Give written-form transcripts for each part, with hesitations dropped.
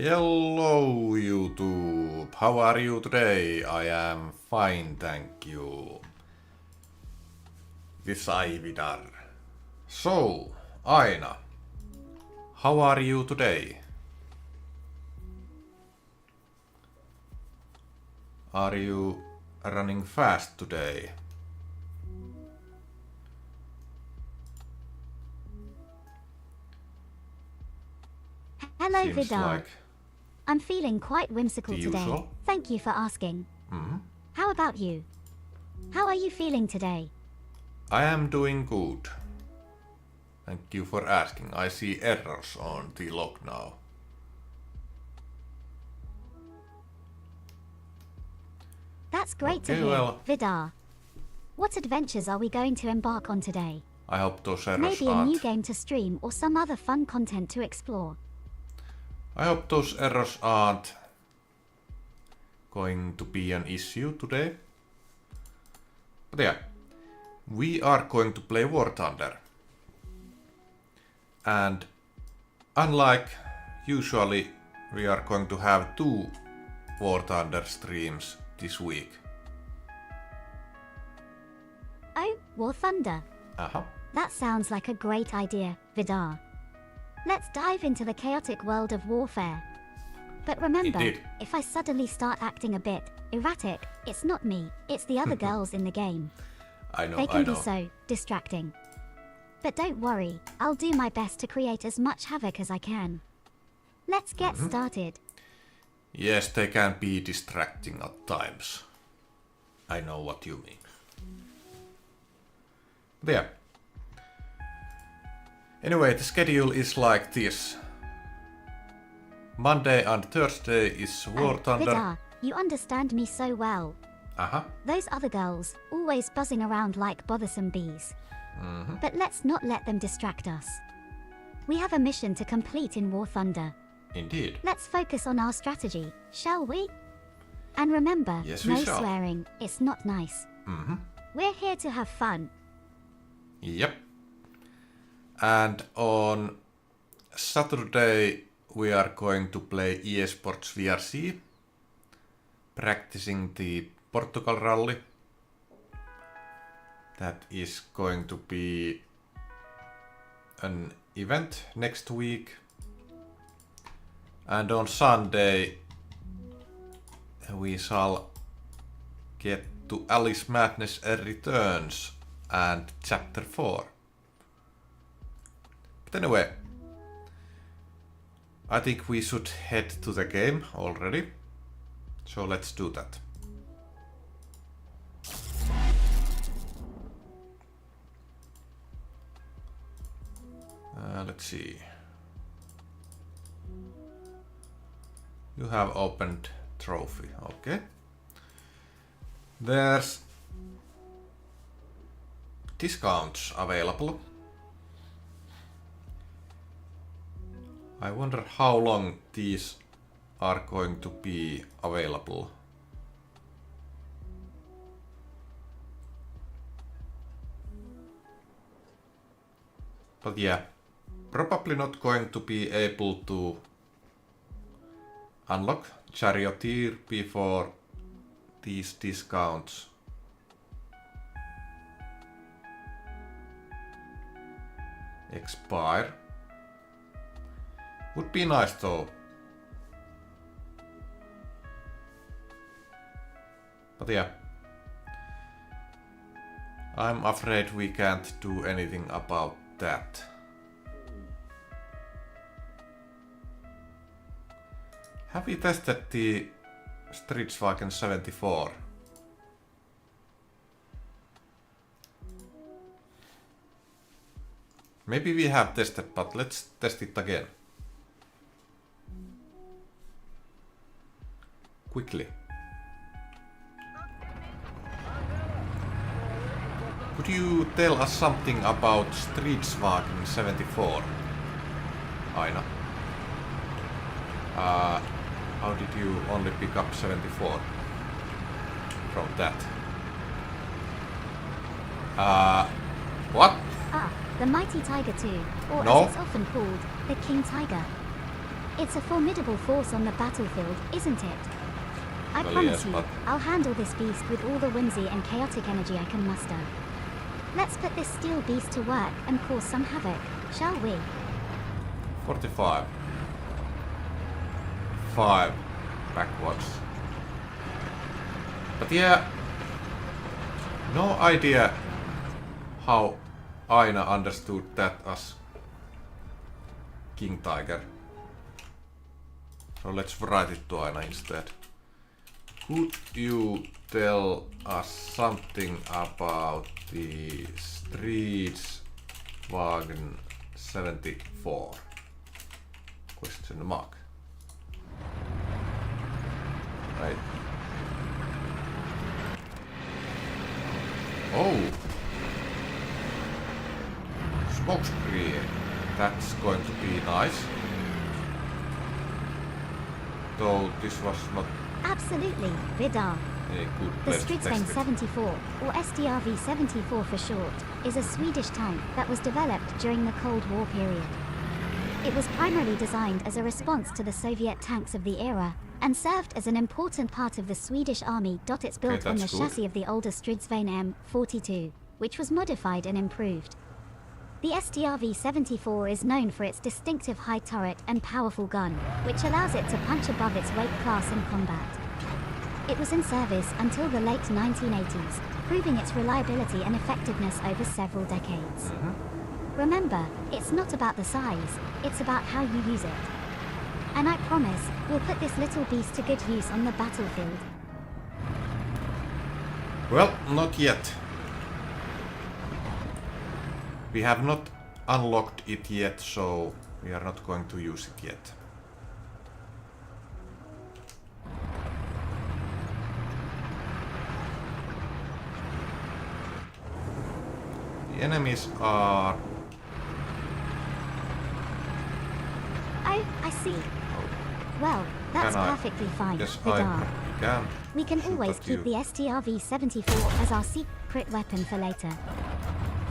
Hello YouTube, how are you today? I am fine, thank you. This is Vidarr. So, Aina, how are you today? Are you running fast today? Hello, Seems Vidarr. like I'm feeling quite whimsical the today. usual. Thank you for asking. How about you? How are you feeling today? I am doing good. Thank you for asking. I see errors on the log now. That's great to Okay, hear, well, Vidarr. What adventures are we going to embark on today? I hope those errors Maybe a new aren't... game to stream or some other fun content to explore. I hope those errors aren't going to be an issue today. But yeah, we are going to play War Thunder. And unlike usually, we are going to have 2 War Thunder streams this week. Oh, War Thunder. Uh-huh. That sounds like a great idea, Vidarr. Let's dive into the chaotic world of warfare. But remember, Indeed. if I suddenly start acting a bit erratic, it's not me, it's the other girls in the game. I know, They I can know. be so distracting. But don't worry, I'll do my best to create as much havoc as I can. Let's get started. Yes, they can be distracting at times. I know what you mean. But yeah. Anyway, the schedule is like this. Monday and Thursday is War Thunder. Vidarr, you understand me so well. Uh-huh. Those other girls, always buzzing around like bothersome bees. But let's not let them distract us. We have a mission to complete in War Thunder. Indeed. Let's focus on our strategy, shall we? And remember, Yes, we no shall. swearing, it's not nice. We're here to have fun. Yep. And on Saturday we are going to play eSports VRC, practicing the Portugal Rally. That is going to be an event next week. And on Sunday we shall get to Alice Madness Returns and Chapter 4. But anyway, I think we should head to the game already. So let's do that. Let's see. You have opened trophy, okay. There's discounts available. I wonder how long these are going to be available. But yeah, probably not going to be able to unlock Charioteer before these discounts expire. Would be nice though. But yeah, I'm afraid we can't do anything about that. Have we tested the Stridswagen 74? Maybe we have tested, but let's test it again. Quickly. Could you tell us something about Stridswagen 74, Aina? How did you only pick up 74 from that? What? Ah, the mighty Tiger II, or No. as it's often called, the King Tiger. It's a formidable force on the battlefield, isn't it? I Well, promise yes, you, but- I'll handle this beast with all the whimsy and chaotic energy I can muster. Let's put this steel beast to work and cause some havoc, shall we? 45. 5 backwards. But yeah, no idea how Aina understood that as King Tiger. So let's write it to Aina instead. Could you tell us something about the Streets Wagen 74? Question mark. Right. Oh! Smokescreen. That's going to be nice. Though this was not Absolutely, Vidarr. a good The place to Stridsvagn test it. 74, or SDRV-74 for short, is a Swedish tank that was developed during the Cold War period. It was primarily designed as a response to the Soviet tanks of the era, and served as an important part of the Swedish army. It's built on the that's good. chassis of the older Stridsvagn M42, which was modified and improved. The SDRV-74 is known for its distinctive high turret and powerful gun, which allows it to punch above its weight class in combat. It was in service until the late 1980s, proving its reliability and effectiveness over several decades. Remember, it's not about the size, it's about how you use it. And I promise, we'll put this little beast to good use on the battlefield. Well, not yet. We have not unlocked it yet, so we are not going to use it yet. The enemies are... Oh, I see. Well, that's Can I- perfectly fine, Yes, Vidarr. I can. We can shoot always at keep you. the SDRV-74 as our secret weapon for later.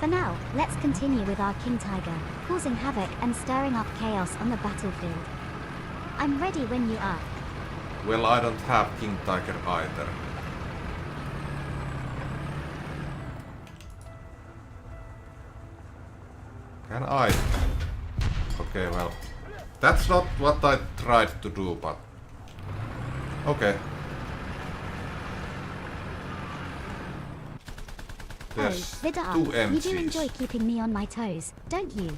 For now, let's continue with our King Tiger, causing havoc and stirring up chaos on the battlefield. I'm ready when you are. Well, I don't have King Tiger either. Can I? Okay, well, that's not what I tried to do, but... Okay. There's Oh, Vidarr, two you do MCs. enjoy keeping me on my toes, don't you?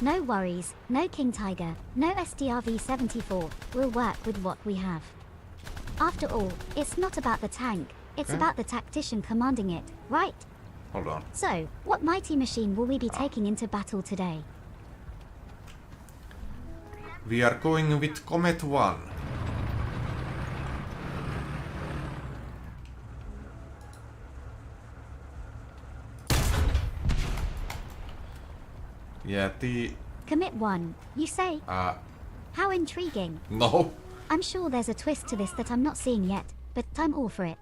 No worries, no King Tiger, no SDRV-74, we'll work with what we have. After all, it's not about the tank, it's Okay. about the tactician commanding it, right? Hold on. So, what mighty machine will we be taking into battle today? We are going with Comet I. Yeah, the... Commit 1, you say? How intriguing. No. I'm sure there's a twist to this that I'm not seeing yet, but I'm all for it.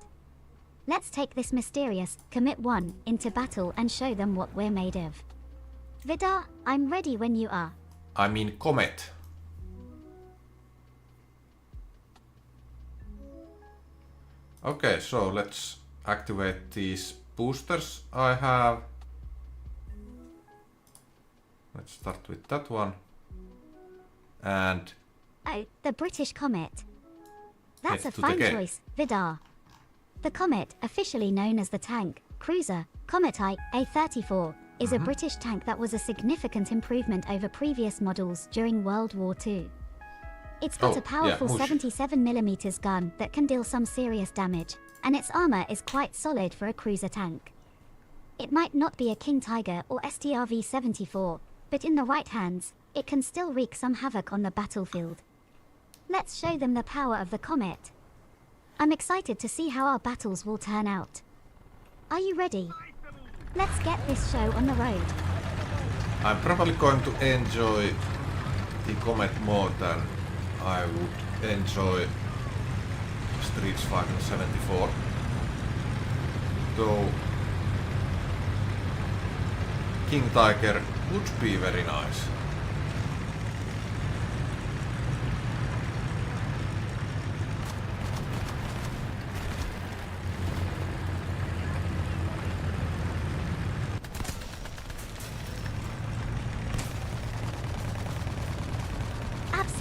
Let's take this mysterious Commit 1 into battle and show them what we're made of. Vidarr, I'm ready when you are. I mean Comet. Okay, so let's activate these boosters I have. Let's start with that one. And Oh, the British Comet. That's Head a to the fine game. choice, Vidarr. The Comet, officially known as the tank, cruiser, Comet I, A34, is a British tank that was a significant improvement over previous models during World War II. It's got Oh, a powerful yeah, whoosh. 77mm gun that can deal some serious damage, and its armor is quite solid for a cruiser tank. It might not be a King Tiger or SDRV-74, but in the right hands, it can still wreak some havoc on the battlefield. Let's show them the power of the Comet. I'm excited to see how our battles will turn out. Are you ready? Let's get this show on the road. I'm probably going to enjoy the Comet more than I would enjoy Streets Fighter 74. Though King Tiger would be very nice.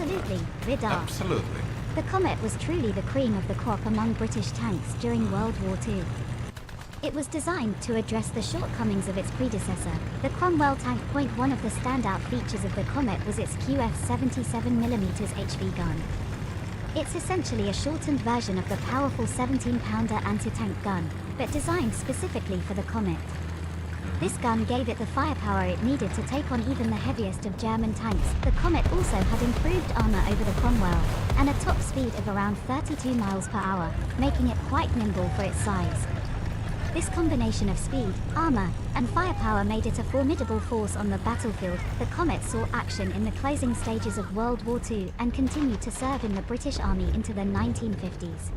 Absolutely, Vidarr. Absolutely. The Comet was truly the cream of the crop among British tanks during World War II. It was designed to address the shortcomings of its predecessor, the Cromwell tank. One of the standout features of the Comet was its QF 77mm HV gun. It's essentially a shortened version of the powerful 17-pounder anti-tank gun, but designed specifically for the Comet. This gun gave it the firepower it needed to take on even the heaviest of German tanks. The Comet also had improved armor over the Cromwell, and a top speed of around 32 miles per hour, making it quite nimble for its size. This combination of speed, armor, and firepower made it a formidable force on the battlefield. The Comet saw action in the closing stages of World War II and continued to serve in the British Army into the 1950s.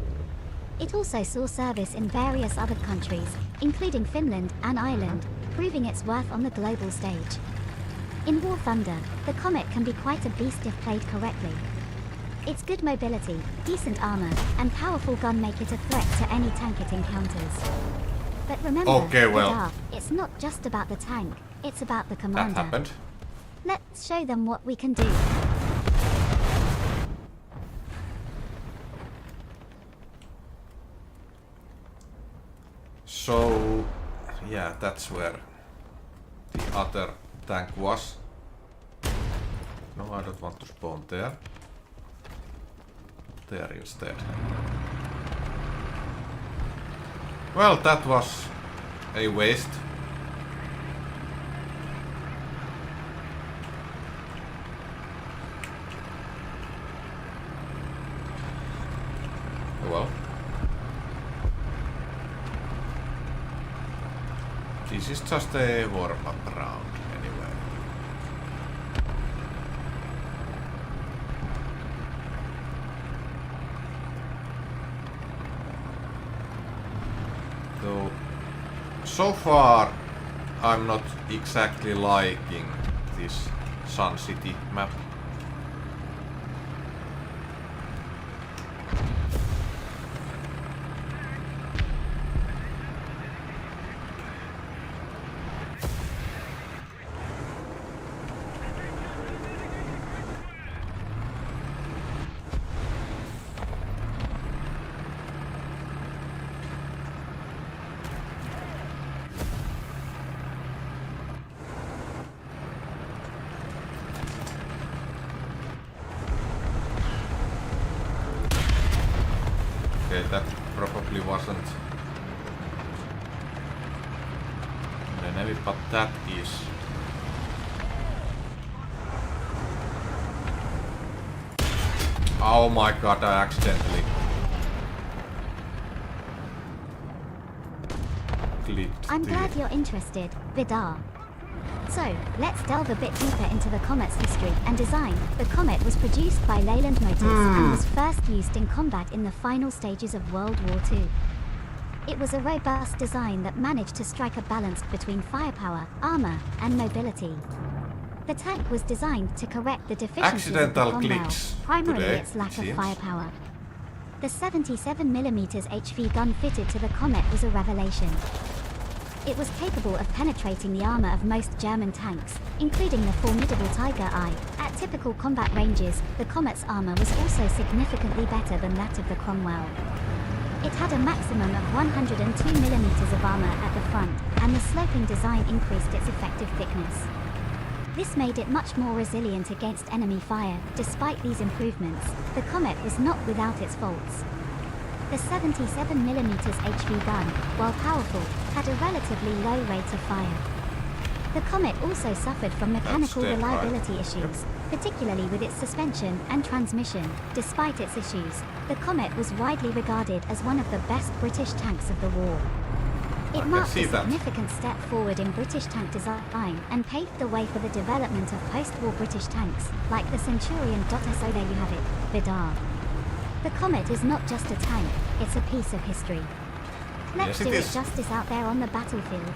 It also saw service in various other countries, including Finland and Ireland, proving its worth on the global stage. In War Thunder, the Comet can be quite a beast if played correctly. Its good mobility, decent armor, and powerful gun make it a threat to any tank it encounters. But remember, Vidarr, it's not just about the tank, it's about the commander. That happened. Let's show them what we can do. So, yeah, that's where the other tank was. No, I don't want to spawn there. There instead. Well, that was a waste. Well. This is just a warm-up round, anyway. Though, so far, I'm not exactly liking this Sun City map. Okay, that probably wasn't an enemy, but that is. Oh my god, I accidentally clicked. I'm glad you're interested, Vidarr. So, let's delve a bit deeper into the Comet's history and design. The Comet was produced by Leyland Motors and was first used in combat in the final stages of World War II. It was a robust design that managed to strike a balance between firepower, armor, and mobility. The tank was designed to correct the deficiencies of the Accidental Cromwell, clicks primarily today, its lack of seems. firepower. The 77mm HV gun fitted to the Comet was a revelation. It was capable of penetrating the armor of most German tanks, including the formidable Tiger I. At typical combat ranges, the Comet's armor was also significantly better than that of the Cromwell. It had a maximum of 102mm of armor at the front, and the sloping design increased its effective thickness. This made it much more resilient against enemy fire. Despite these improvements, the Comet was not without its faults. The 77mm HV gun, while powerful, had a relatively low rate of fire. The Comet also suffered from mechanical That's dead, reliability right? issues, particularly with its suspension and transmission. Despite its issues, the Comet was widely regarded as one of the best British tanks of the war. It marked a significant step forward in British tank design and paved the way for the development of post-war British tanks, like the Centurion. So there you have it, Vidarr. The Comet is not just a tank, it's a piece of history. Let's do it justice out there on the battlefield.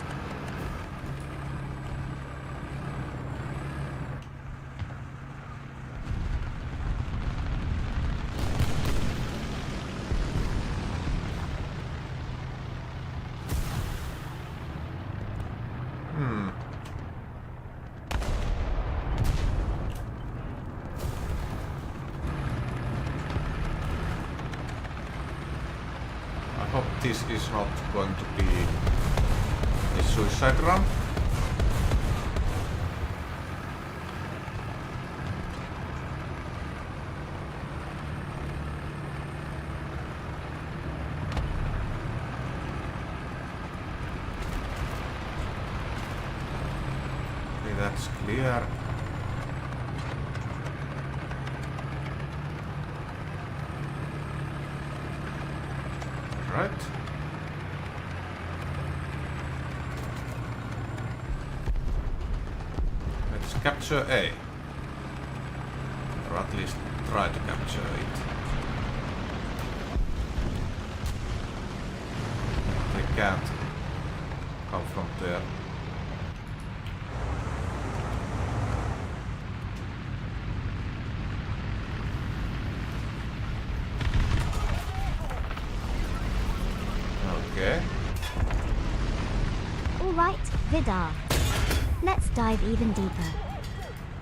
hope this is not going to be a suicide run. Okay, that's clear. Right. Let's capture A. Or at least try to capture it. They can't come from there. Okay. Alright, Vidarr. Let's dive even deeper.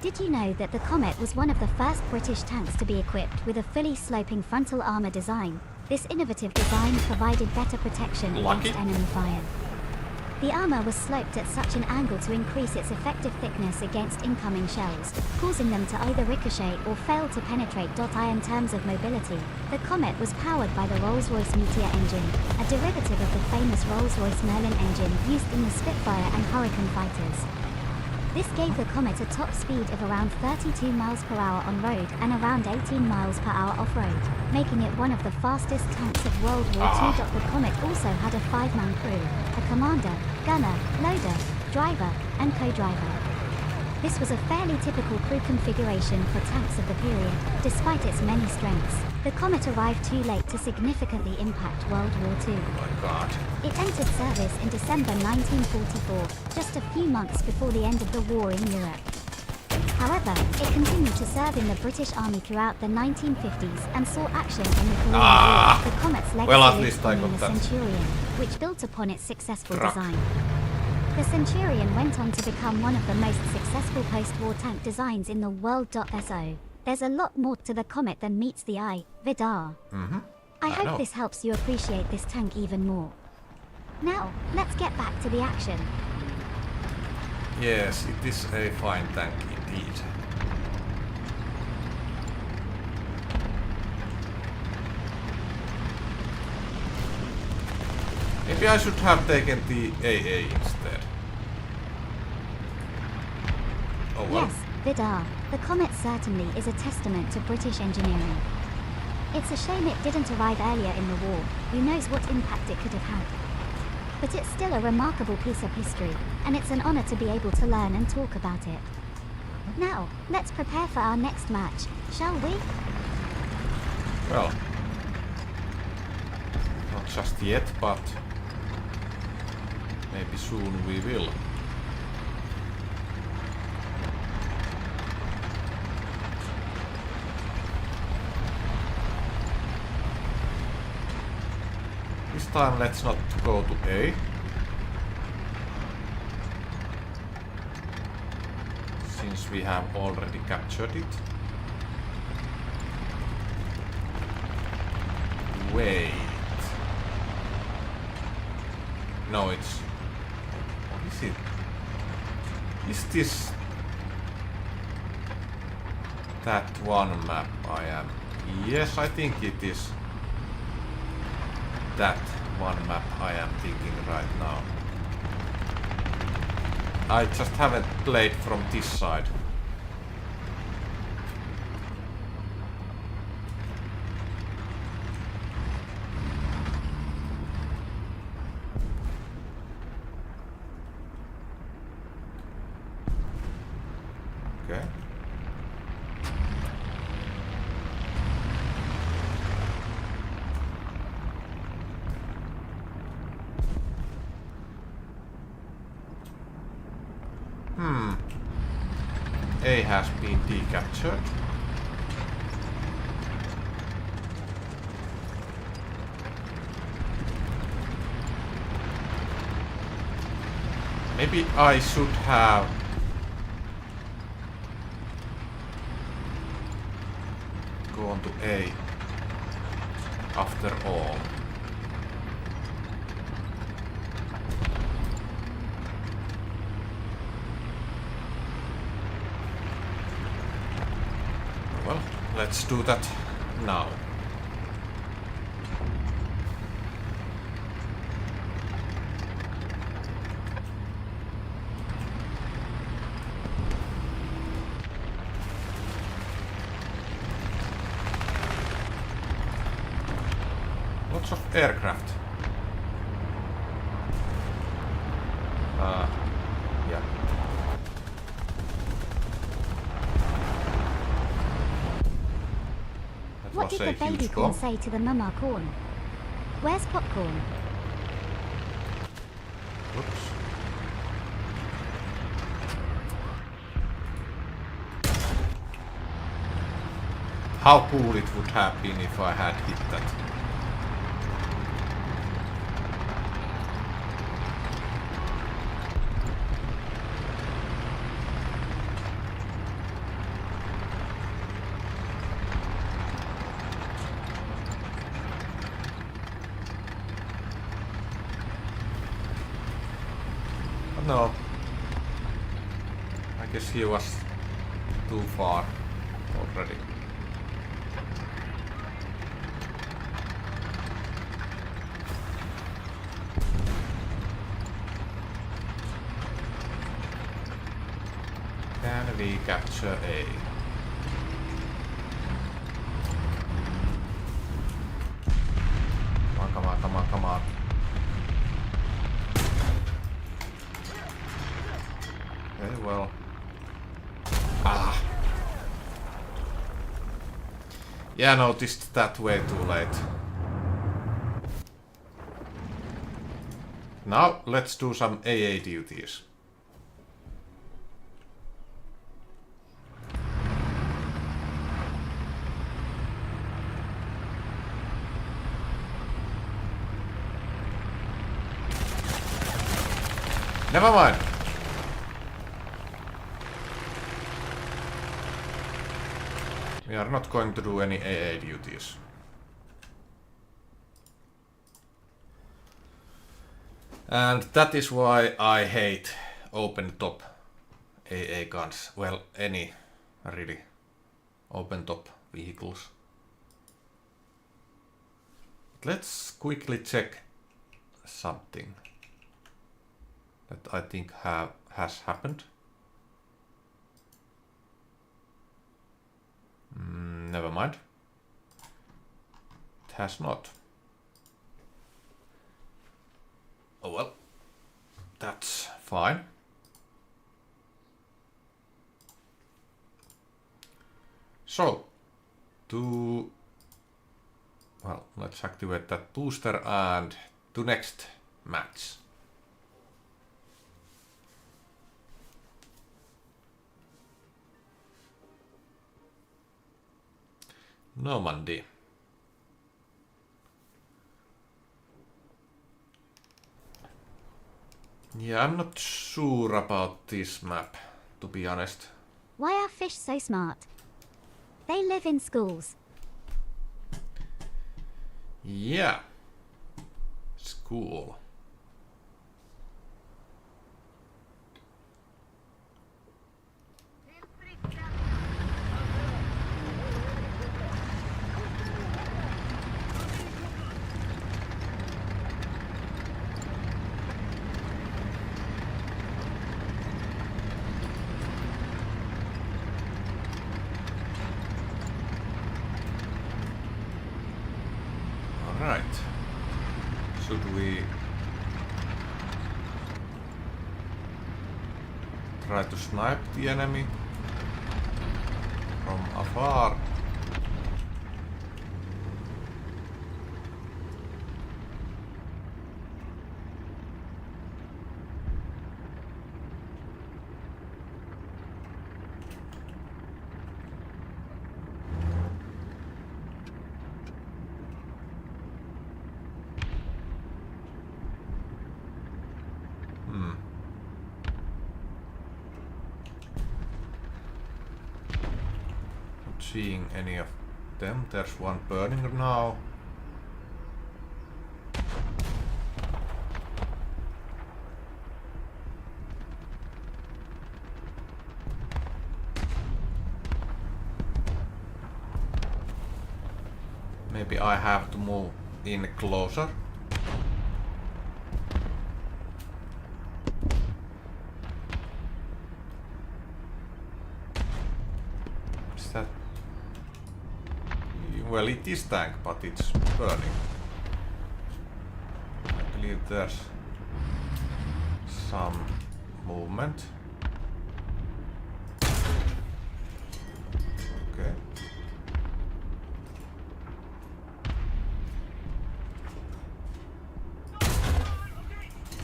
Did you know that the Comet was one of the first British tanks to be equipped with a fully sloping frontal armor design? This innovative design provided better protection Lucky. against enemy fire. The armor was sloped at such an angle to increase its effective thickness against incoming shells, causing them to either ricochet or fail to penetrate. In terms of mobility, the Comet was powered by the Rolls-Royce Meteor engine, a derivative of the famous Rolls-Royce Merlin engine used in the Spitfire and Hurricane fighters. This gave the Comet a top speed of around 32 miles per hour on road and around 18 miles per hour off-road, making it one of the fastest tanks of World War II. The Comet also had a 5-man crew, a commander, gunner, loader, driver, and co-driver. This was a fairly typical crew configuration for tanks of the period, despite its many strengths. The Comet arrived too late to significantly impact World War II. Oh my god. It entered service in December 1944, just a few months before the end of the war in Europe. However, it continued to serve in the British Army throughout the 1950s and saw action in the Korean War. The Comet's legacy Well, at lives least I on in got the that. Centurion, which built upon its successful Truck. design. The Centurion went on to become one of the most successful post-war tank designs in the world. So, there's a lot more to the Comet than meets the eye, Vidarr. I hope know. this helps you appreciate this tank even more. Now, let's get back to the action. Yes, it is a fine tank indeed. Maybe I should have taken the AA instead. Oh well. Yes, Vidarr, the Comet certainly is a testament to British engineering. It's a shame it didn't arrive earlier in the war. Who knows what impact it could have had. But it's still a remarkable piece of history, and it's an honor to be able to learn and talk about it. Now, let's prepare for our next match, shall we? Well, not just yet, but maybe soon we will. This time let's not go to A. Since we have already captured it. Wait. No, it's... What is it? Is this... that one map I am... Yes, I think it is that one map I am thinking right now. I just haven't played from this side. Okay. A has been decaptured. Maybe I should have gone to A after all. let's do that now. Lots of aircraft. Yeah. That What was did a the baby huge corn bomb. say to the mama corn? Where's popcorn? Whoops. How cool it would have been if I had hit that. But no. I guess he was too far already. Can we capture A? Come on, come on, come on. Very well. Ah! Yeah, I noticed that way too late. Now, let's do some AA duties. Never mind. We are not going to do any AA duties. And that is why I hate open top AA guns. Well, any really open top vehicles. Let's quickly check something that I think has happened. Never mind. It has not. Oh well, that's fine. So, well, let's activate that booster and to next match. Normandy. Yeah, I'm not sure about this map, to be honest. Why are fish so smart? They live in schools. Yeah. School. Alright. Should we try to snipe the enemy from afar? Not seeing any of them. There's one burning now. maybe I have to move in closer. Is that... Well, it is tank, but it's burning. I believe there's some movement. Okay.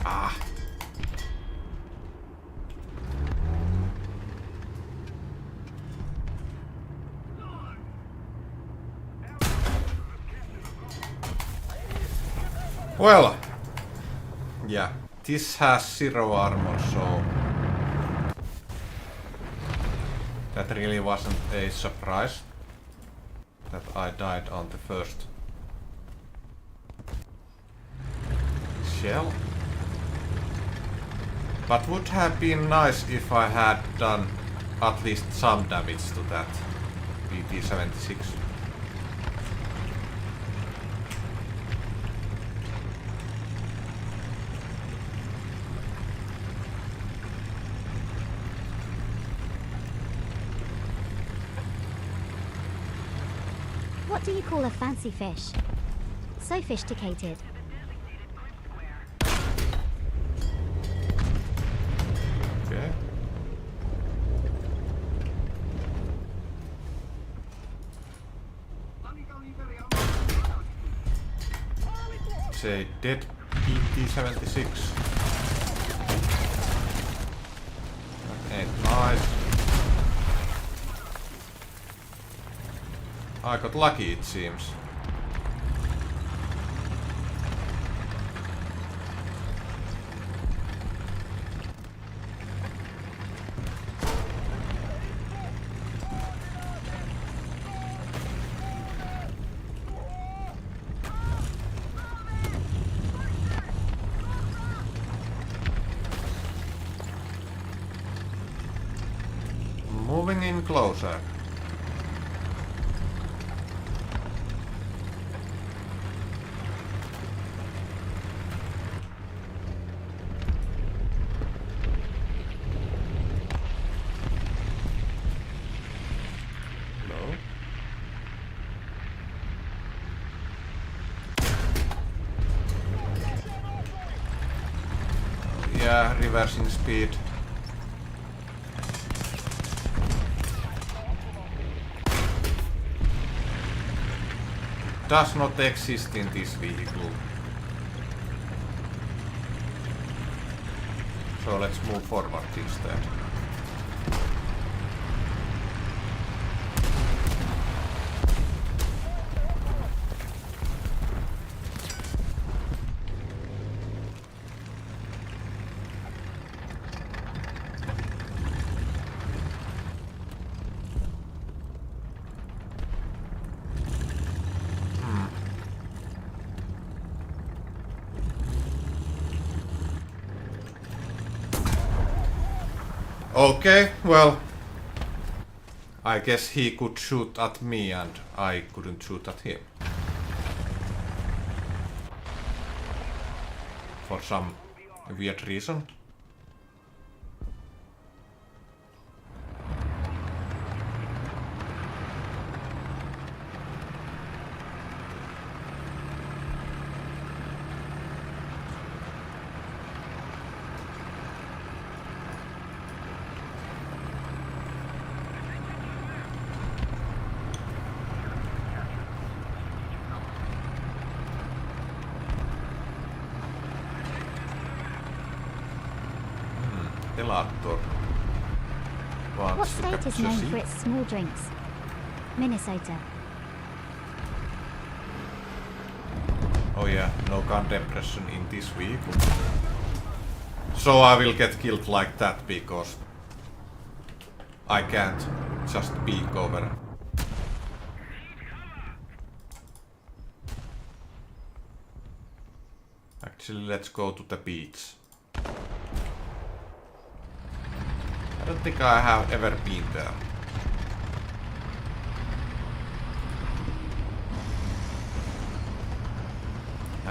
Ah. Well, yeah, this has 0 armor, so that really wasn't a surprise that I died on the first shell. But would have been nice if I had done at least some damage to that VT-76. What do you call a fancy fish? Sophisticated. Okay. It's a dead VT-76. That ain't nice. I got lucky, it seems. Moving in closer. Yeah, reversing speed. Does not exist in this vehicle. So let's move forward instead. Okay, well, I guess he could shoot at me and I couldn't shoot at him. For some weird reason. Elator. What state is known for its small drinks? Minnesota. Oh yeah, no gun depression in this vehicle. So I will get killed like that because I can't just peek over. Actually, let's go to the beach. I don't think I have ever been there.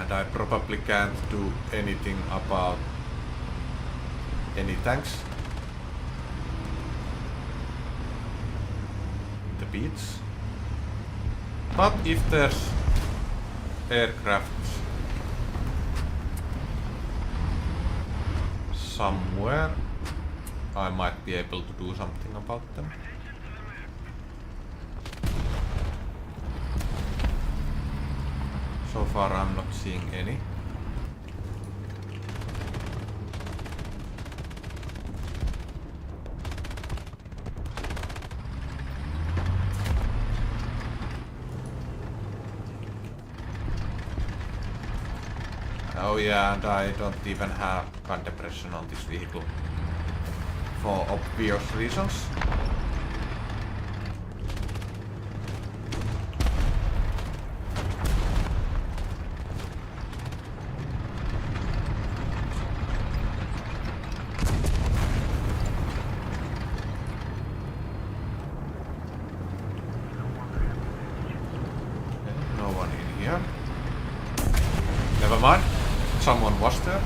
And I probably can't do anything about any tanks. The beach. But if there's aircraft somewhere, I might be able to do something about them. So far I'm not seeing any. Oh yeah, and I don't even have gun depression on this vehicle. For obvious reasons. Someone was there.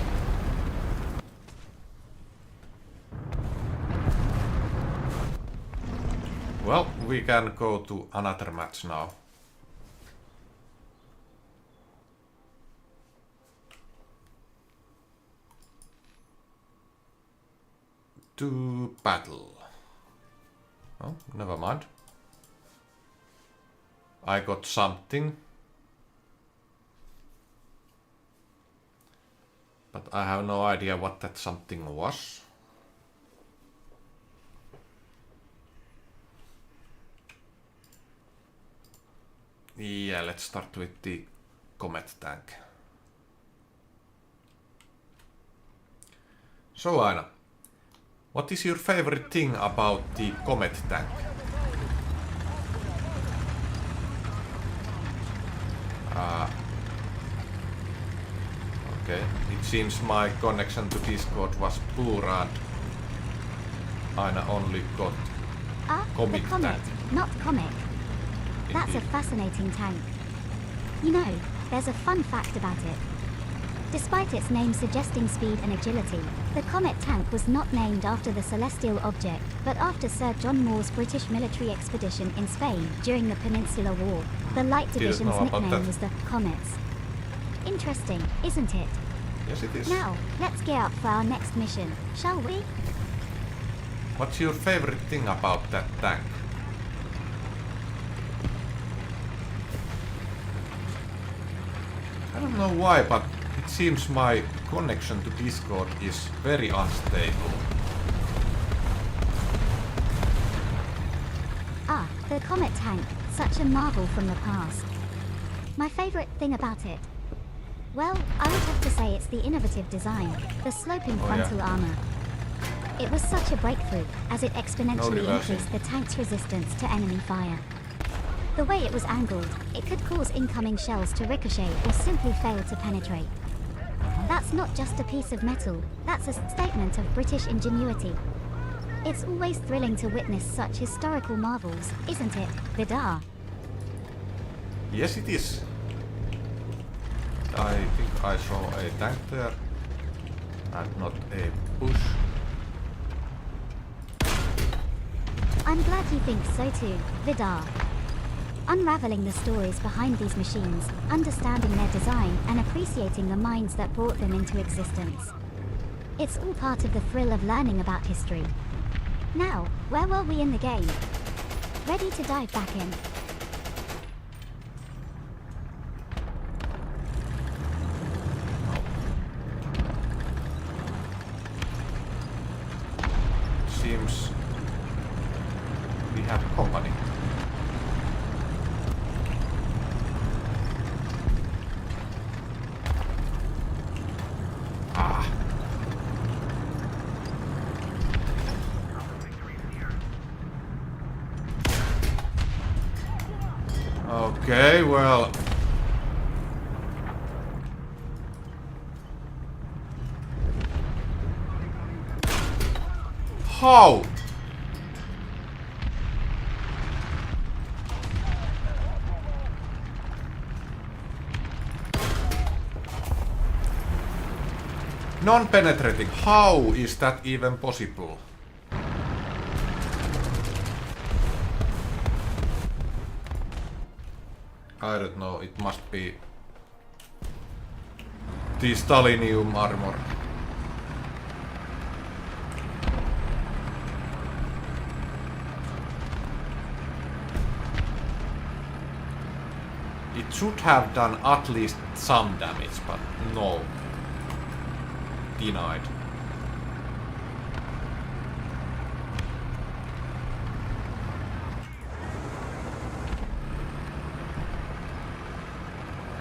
Well, we can go to another match now. To battle. Oh, never mind. I got something. But I have no idea what that something was. Yeah, let's start with the Comet tank. So Aina, what is your favorite thing about the Comet tank? Okay, it seems my connection to Discord was poor and Aina only got the Comet, tank. not Comet. That's Indeed. a fascinating tank. You know, there's a fun fact about it. Despite its name suggesting speed and agility, the Comet tank was not named after the celestial object, but after Sir John Moore's British military expedition in Spain during the Peninsular War. The Light Division's know about nickname that. was the Comets. Interesting, isn't it? Yes, it is. Now, let's gear up for our next mission, shall we? What's your favorite thing about that tank? I don't know why, but it seems my connection to Discord is very unstable. Ah, the Comet tank, such a marvel from the past. My favorite thing about it? Well, I would have to say it's the innovative design, the sloping frontal armor. It was such a breakthrough, as it exponentially increased the tank's resistance to enemy fire. The way it was angled, it could cause incoming shells to ricochet or simply fail to penetrate. That's not just a piece of metal, that's a statement of British ingenuity. It's always thrilling to witness such historical marvels, isn't it, Vidarr? Yes, it is. I think I saw a tank there, and not a bush. I'm glad you think so too, Vidarr. Unraveling the stories behind these machines, understanding their design and appreciating the minds that brought them into existence. It's all part of the thrill of learning about history. Now, where were we in the game? Ready to dive back in. Seems we have company. Okay, well... How? Non-penetrating. How is that even possible? I don't know. It must be the Stalinium armor. It should have done at least some damage, but no. Denied.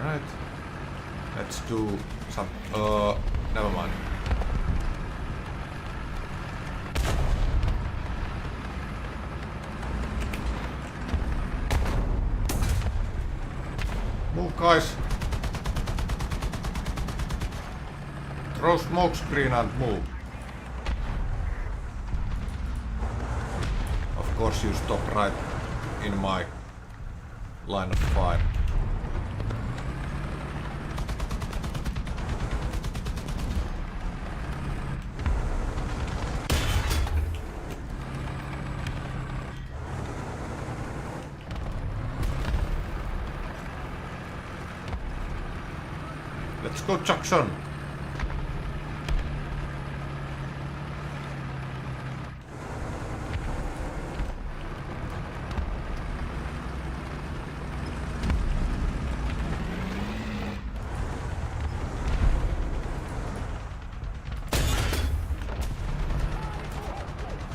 Alright. Let's do some... never mind. Move, guys. Throw smoke screen and move. Of course you stop right in my line of fire. Let's go, Jackson.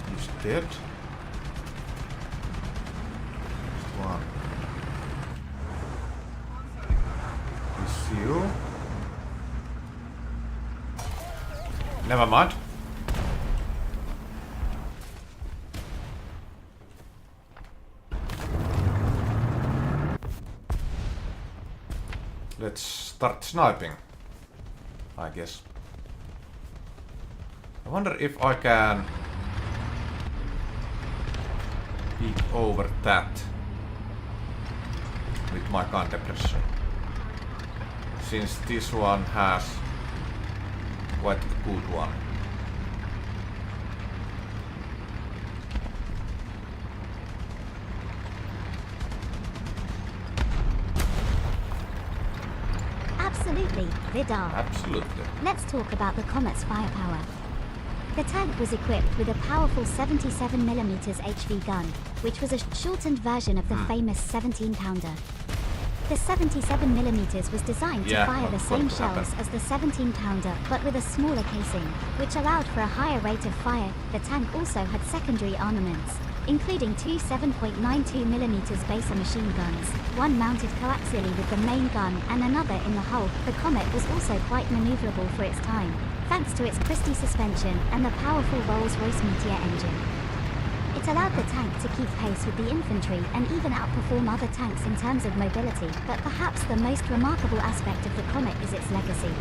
He's dead. One. Is you? Never mind. Let's start sniping, I guess. I wonder if I can peek over that with my gun depression. Since this one has quite a good one. Absolutely, Vidarr. Absolutely. Let's talk about the Comet's firepower. The tank was equipped with a powerful 77mm HV gun, which was a shortened version of the famous 17-pounder. The 77mm was designed to fire the same shells as the 17-pounder, but with a smaller casing, which allowed for a higher rate of fire. The tank also had secondary armaments, including two 7.92mm Baser machine guns, one mounted coaxially with the main gun and another in the hull. The Comet was also quite maneuverable for its time, thanks to its Christie suspension and the powerful Rolls-Royce Meteor engine. It allowed the tank to keep pace with the infantry and even outperform other tanks in terms of mobility, but perhaps the most remarkable aspect of the Comet is its legacy.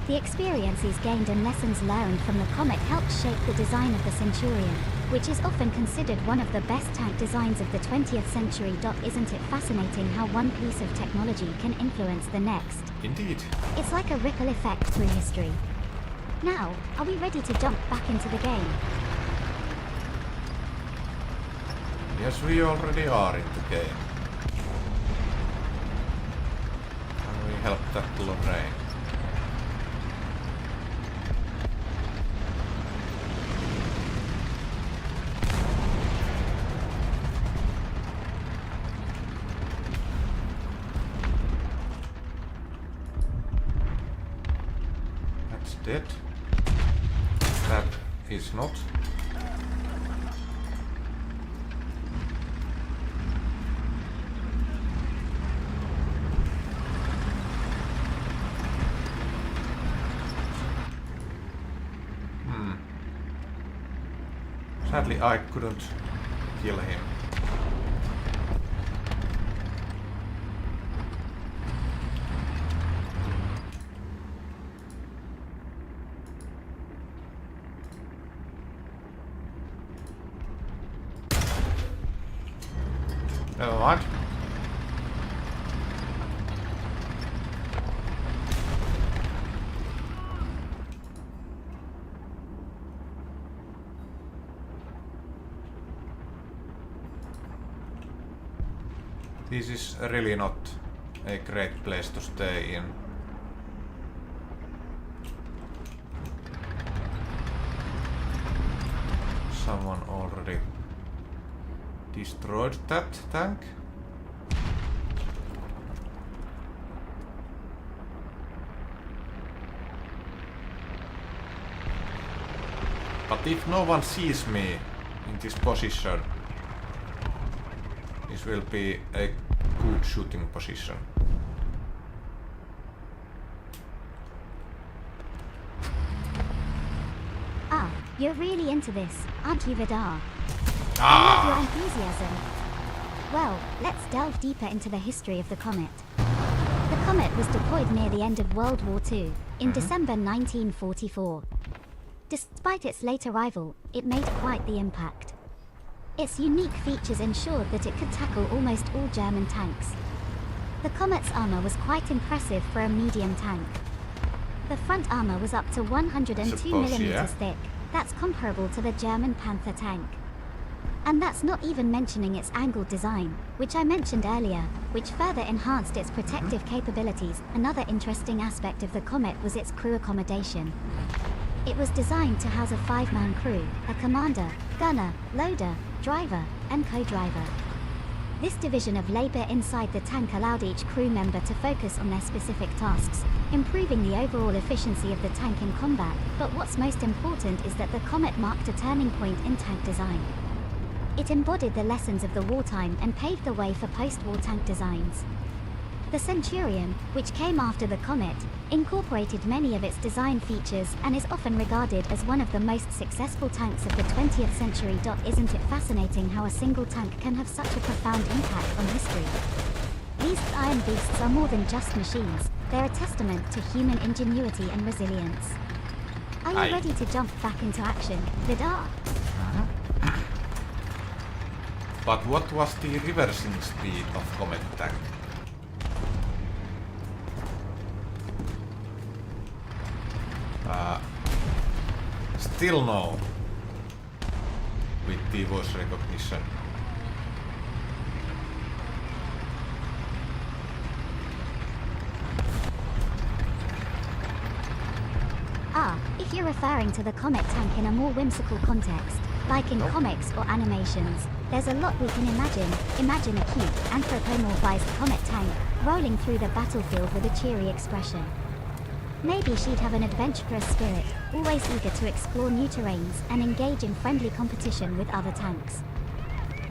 The experiences gained and lessons learned from the Comet helped shape the design of the Centurion, which is often considered one of the best tank designs of the 20th century. Isn't it fascinating how one piece of technology can influence the next? Indeed. It's like a ripple effect through history. Now, are we ready to jump back into the game? Yes, we already are in the game. Can we help that Lorraine? That's dead. That is not. Sadly, I couldn't kill him. Never mind. This is really not a great place to stay in. Someone already destroyed that tank. But if no one sees me in this position, this will be a good shooting position. Ah, you're really into this, aren't you, Vidarr? I love your enthusiasm. Well, let's delve deeper into the history of the Comet. The Comet was deployed near the end of World War II, in December 1944. Despite its late arrival, it made quite the impact. Its unique features ensured that it could tackle almost all German tanks. The Comet's armor was quite impressive for a medium tank. The front armor was up to 102 millimeters thick. That's comparable to the German Panther tank. And that's not even mentioning its angled design, which I mentioned earlier, which further enhanced its protective capabilities. Another interesting aspect of the Comet was its crew accommodation. It was designed to house a 5-man crew, a commander, gunner, loader, driver, and co-driver. This division of labor inside the tank allowed each crew member to focus on their specific tasks, improving the overall efficiency of the tank in combat. But what's most important is that the Comet marked a turning point in tank design. It embodied the lessons of the wartime and paved the way for post-war tank designs. The Centurion, which came after the Comet, incorporated many of its design features and is often regarded as one of the most successful tanks of the 20th century. Isn't it fascinating how a single tank can have such a profound impact on history? These iron beasts are more than just machines, they're a testament to human ingenuity and resilience. Are you ready to jump back into action, Vidarr? But what was the reversing speed of Comet tank? Still no. With the voice recognition. Ah, if you're referring to the Comet tank in a more whimsical context, like in comics or animations, there's a lot we can imagine. Imagine a cute, anthropomorphized Comet tank, rolling through the battlefield with a cheery expression. Maybe she'd have an adventurous spirit, always eager to explore new terrains and engage in friendly competition with other tanks.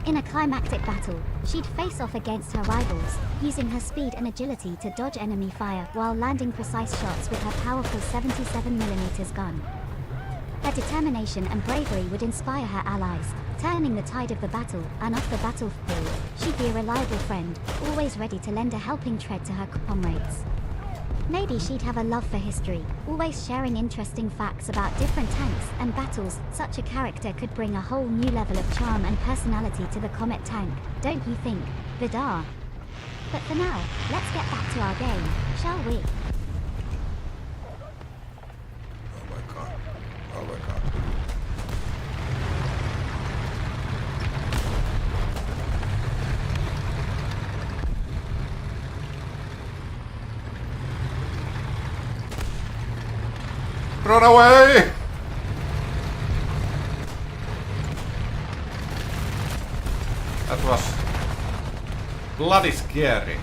In a climactic battle, she'd face off against her rivals, using her speed and agility to dodge enemy fire while landing precise shots with her powerful 77mm gun. Her determination and bravery would inspire her allies, turning the tide of the battle. And off the battlefield, she'd be a reliable friend, always ready to lend a helping tread to her comrades. Maybe she'd have a love for history, always sharing interesting facts about different tanks and battles. Such a character could bring a whole new level of charm and personality to the Comet tank, don't you think, Vidarr? But for now, let's get back to our game, shall we? Oh my god. Oh my god. Run away! That was bloody scary.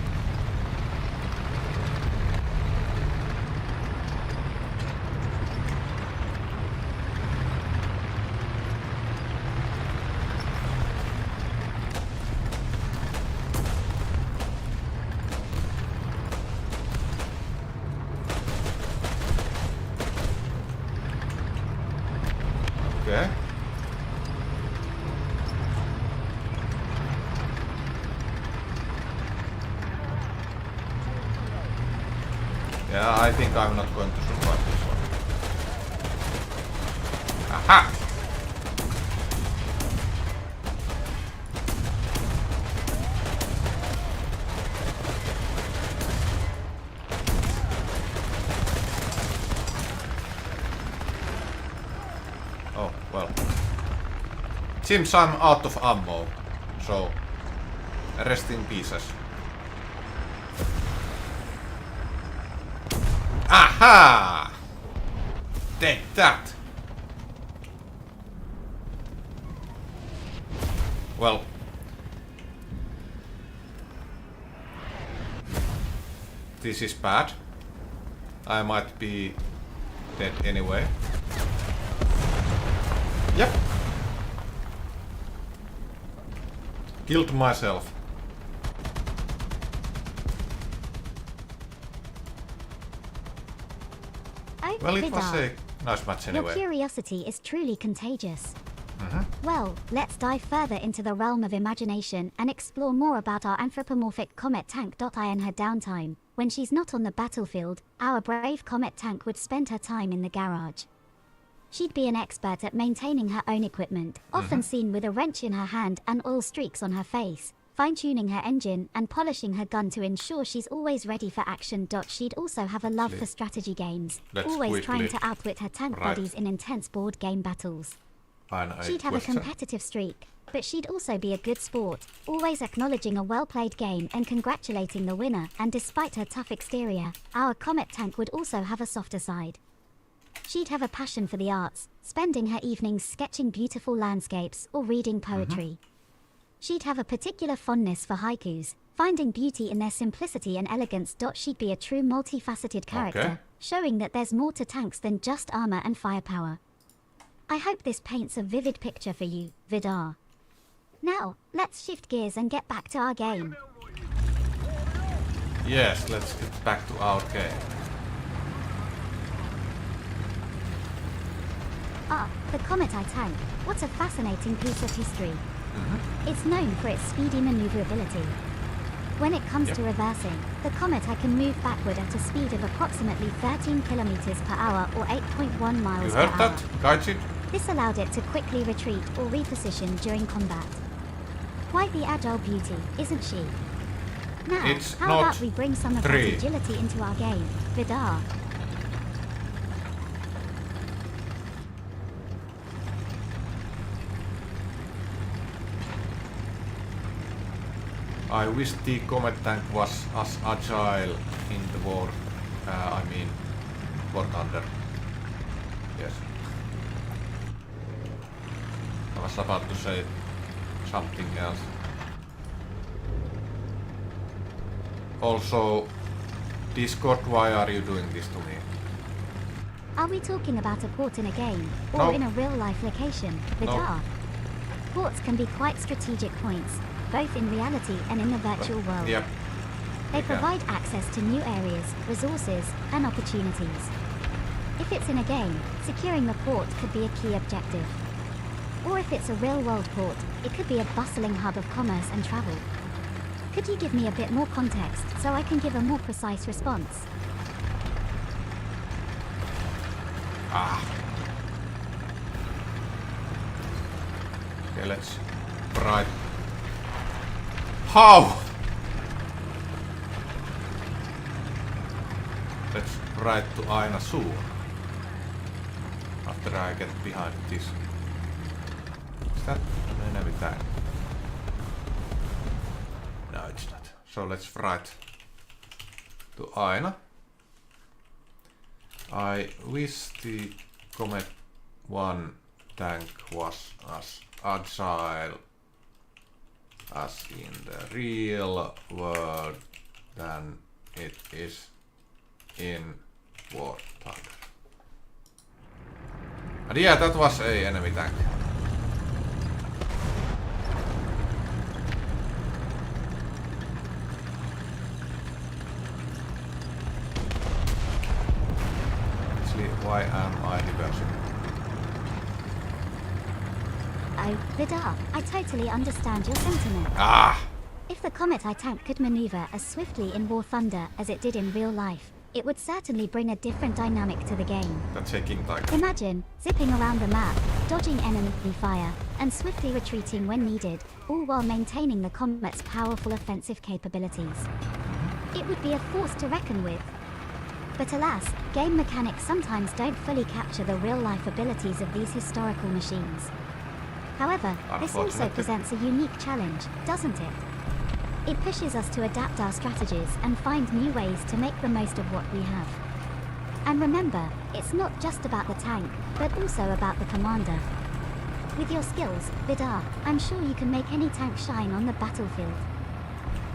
Okay. Yeah, I think I'm not going to survive this one. Aha! Oh, well. Seems I'm out of ammo, so rest in pieces. Haha! Take that! Well... This is bad. I might be dead anyway. Yep. Killed myself. Oh, Well, it was Vidarr. a nice match Your anyway. curiosity is truly contagious. Well, let's dive further into the realm of imagination and explore more about our anthropomorphic Comet tank. In her downtime, when she's not on the battlefield, our brave Comet tank would spend her time in the garage. She'd be an expert at maintaining her own equipment, often seen with a wrench in her hand and oil streaks on her face, fine-tuning her engine and polishing her gun to ensure she's always ready for action. She'd also have a love for strategy games, Let's always trying quickly to outwit her tank write buddies in intense board game battles. She'd have a question. competitive streak, but she'd also be a good sport, always acknowledging a well-played game and congratulating the winner. And despite her tough exterior, our Comet tank would also have a softer side. She'd have a passion for the arts, spending her evenings sketching beautiful landscapes or reading poetry. She'd have a particular fondness for haikus, finding beauty in their simplicity and elegance. She'd be a true multifaceted character, Okay. showing that there's more to tanks than just armor and firepower. I hope this paints a vivid picture for you, Vidarr. Now, let's shift gears and get back to our game. Yes, let's get back to our game. Ah, the Comet I tank. What a fascinating piece of history. It's known for its speedy maneuverability. When it comes to reversing, the Comet I can move backward at a speed of approximately 13 kilometers per hour or 8.1 miles You per heard hour. that, Gaijin? This allowed it to quickly retreat or reposition during combat. Quite the agile beauty, isn't she? Now, It's how not about we bring some of that 3. agility into our game, Vidarr? I wish the Comet tank was as agile in the War... War Thunder. Yes. I was about to say something else. Also, Discord, why are you doing this to me? Are we talking about a port in a game, or No. in a real-life location, Vidarr? Ports can be quite strategic points, both in reality and in the virtual world. Yep. They we can. provide access to new areas, resources, and opportunities. If it's in a game, securing the port could be a key objective. Or if it's a real-world port, it could be a bustling hub of commerce and travel. Could you give me a bit more context so I can give a more precise response? Ah. Okay, let's try. How? Let's write to Aina soon. After I get behind this. Is that an enemy tank? No, it's not. So let's write to Aina. I wish the Comet I tank was as agile as in the real world than it is in War Thunder. And yeah, that was a enemy tank. Actually, why am I reversing? Oh, Vidarr, I totally understand your sentiment. Ah! If the Comet I tank could maneuver as swiftly in War Thunder as it did in real life, it would certainly bring a different dynamic to the game. That's a king tank. Imagine zipping around the map, dodging enemy fire, and swiftly retreating when needed, all while maintaining the Comet's powerful offensive capabilities. It would be a force to reckon with. But alas, game mechanics sometimes don't fully capture the real-life abilities of these historical machines. However, this also Unfortunately. presents a unique challenge, doesn't it? It pushes us to adapt our strategies and find new ways to make the most of what we have. And remember, it's not just about the tank, but also about the commander. With your skills, Vidarr, I'm sure you can make any tank shine on the battlefield.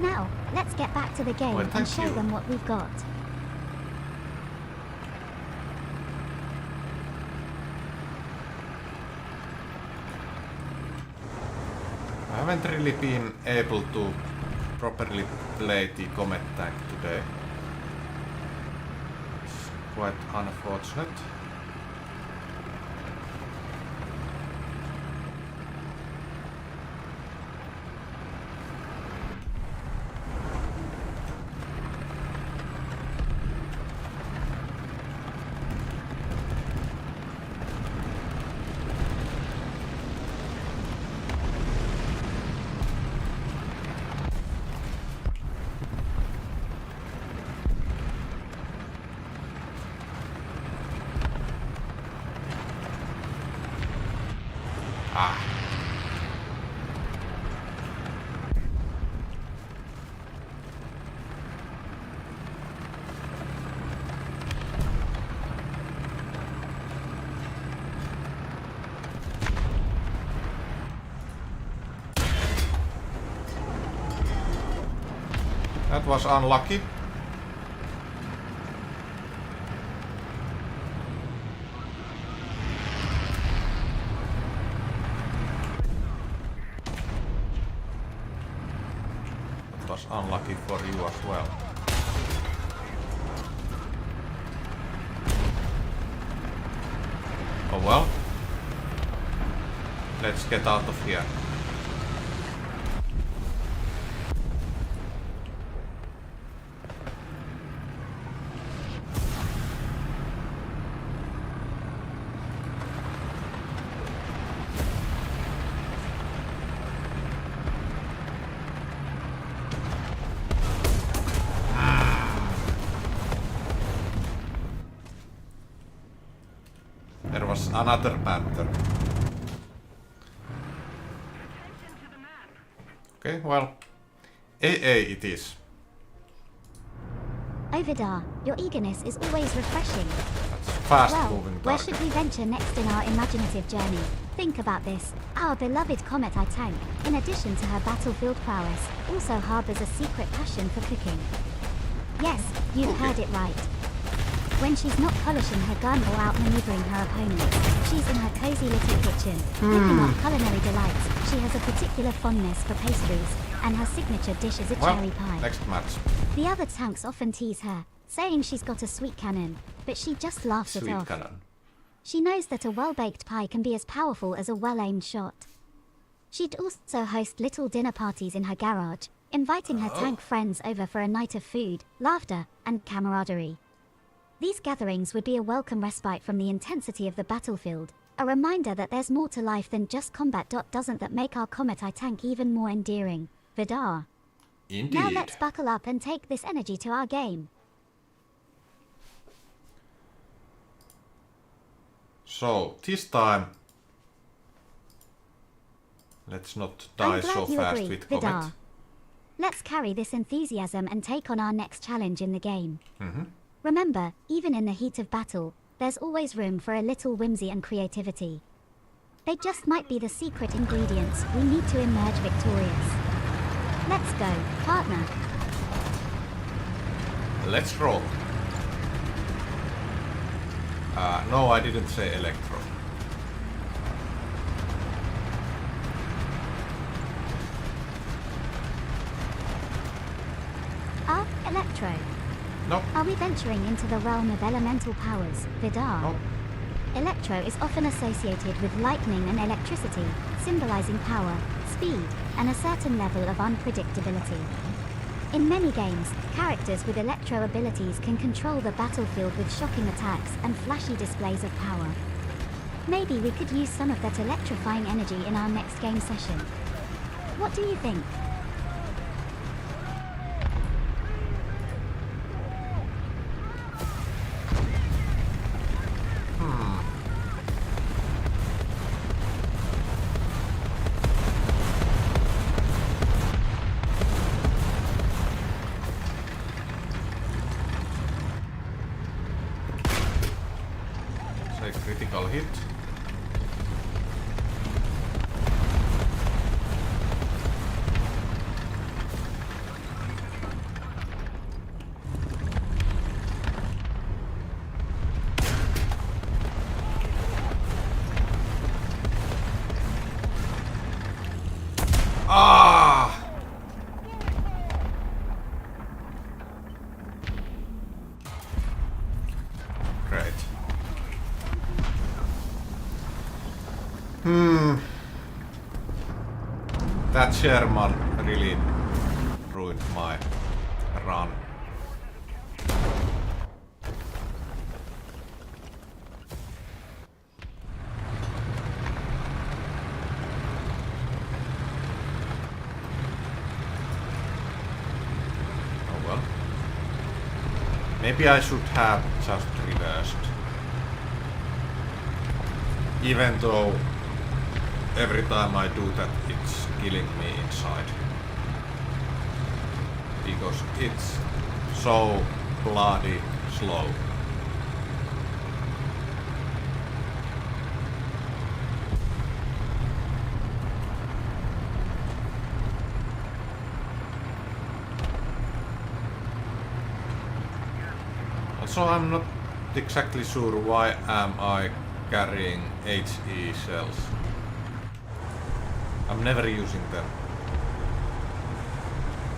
Now, let's get back to the game Well, and thank show you. them what we've got. I haven't really been able to properly play the Comet tank today. It's quite unfortunate. Ah. That was unlucky. That was unlucky for you as well. Oh well. Let's get out of here. There was another panther. Okay, well, AA it is. Oh Vidarr, your eagerness is always refreshing. That's fast Well, moving where target. should we venture next in our imaginative journey? Think about this. Our beloved Comet I tank, in addition to her battlefield prowess, also harbors a secret passion for cooking. Yes, you've heard it right. When she's not polishing her gun or outmaneuvering her opponents, she's in her cozy little kitchen, whipping up culinary delights. She has a particular fondness for pastries, and her signature dish is a Well, cherry pie. next match. The other tanks often tease her, saying she's got a sweet cannon, but she just laughs it Sweet off. cannon. She knows that a well-baked pie can be as powerful as a well-aimed shot. She'd also host little dinner parties in her garage, inviting her tank friends over for a night of food, laughter, and camaraderie. These gatherings would be a welcome respite from the intensity of the battlefield, a reminder that there's more to life than just combat. Doesn't that make our Comet I tank even more endearing, Vidarr? Indeed. Now let's buckle up and take this energy to our game. So, this time, let's not die I'm glad so you fast agree, with Comet. Vidarr. Let's carry this enthusiasm and take on our next challenge in the game. Remember, even in the heat of battle, there's always room for a little whimsy and creativity. They just might be the secret ingredients we need to emerge victorious. Let's go, partner. Let's roll. No, I didn't say electro. Electro. Nope. Are we venturing into the realm of elemental powers, Vidarr? Nope. Electro is often associated with lightning and electricity, symbolizing power, speed, and a certain level of unpredictability. In many games, characters with electro abilities can control the battlefield with shocking attacks and flashy displays of power. Maybe we could use some of that electrifying energy in our next game session. What do you think? very critical hit. Ah! Great. That Sherman really ruined my run. Oh well. Maybe I should have just reversed. Even though every time I do that it's killing me inside. Because it's so bloody slow. Also, I'm not exactly sure why am I carrying HE shells. I'm never using them.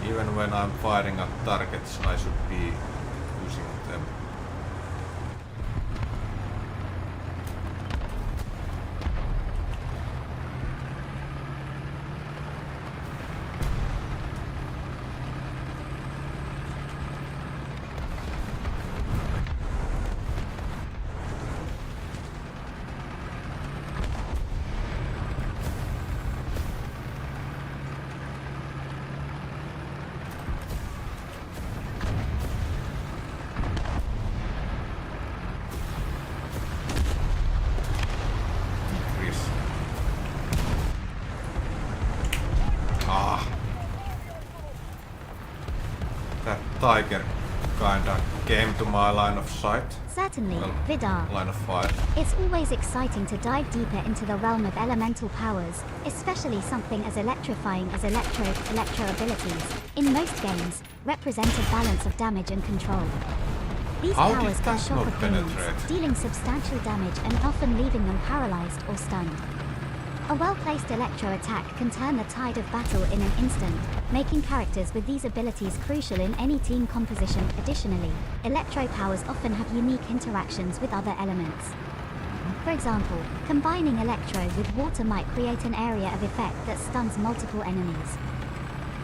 Even when I'm firing at targets, I should be using them. That tiger kinda came to my line of sight. Certainly, Well, Vidarr. line of fire. It's always exciting to dive deeper into the realm of elemental powers, especially something as electrifying as electro abilities, in most games, represent a balance of damage and control. These How did powers can that shock not opponents, penetrate? dealing substantial damage and often leaving them paralyzed or stunned. A well-placed electro attack can turn the tide of battle in an instant, making characters with these abilities crucial in any team composition. Additionally, electro powers often have unique interactions with other elements. For example, combining electro with water might create an area of effect that stuns multiple enemies.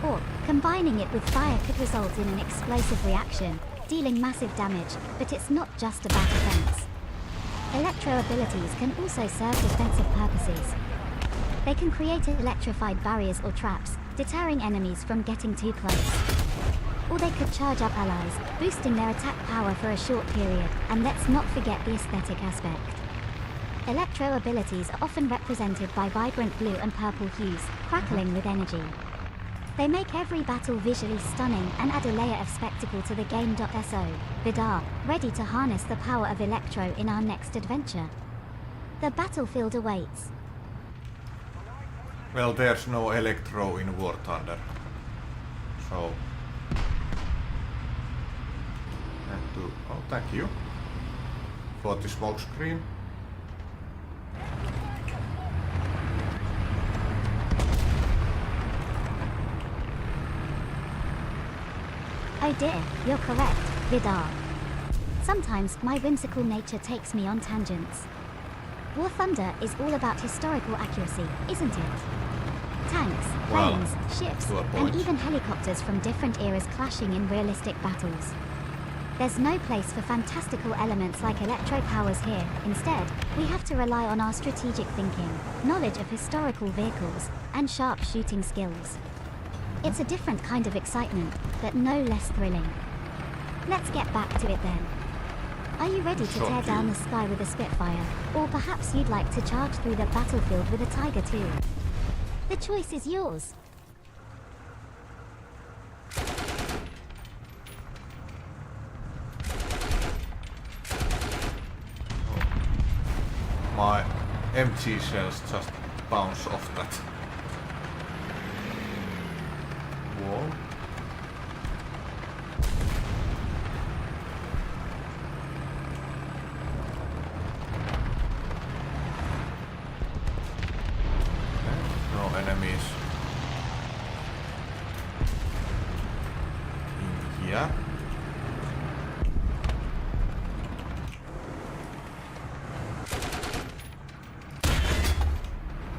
Or, combining it with fire could result in an explosive reaction, dealing massive damage, but it's not just about defense. Electro abilities can also serve defensive purposes. They can create electrified barriers or traps, deterring enemies from getting too close. Or they could charge up allies, boosting their attack power for a short period, and let's not forget the aesthetic aspect. Electro abilities are often represented by vibrant blue and purple hues, crackling with energy. They make every battle visually stunning and add a layer of spectacle to the game. So, Vidarr, ready to harness the power of electro in our next adventure. The battlefield awaits. Well, there's no electro in War Thunder. So... Oh, thank you for the smoke screen. Oh dear, you're correct, Vidarr. Sometimes my whimsical nature takes me on tangents. War Thunder is all about historical accuracy, isn't it? Tanks, planes, ships, and even helicopters from different eras clashing in realistic battles. There's no place for fantastical elements like electro powers here. Instead, we have to rely on our strategic thinking, knowledge of historical vehicles, and sharp shooting skills. It's a different kind of excitement, but no less thrilling. Let's get back to it then. Are you ready to tear down the sky with a Spitfire? Or perhaps you'd like to charge through the battlefield with a Tiger too? The choice is yours. my MG shells just bounce off that wall. No enemies in here.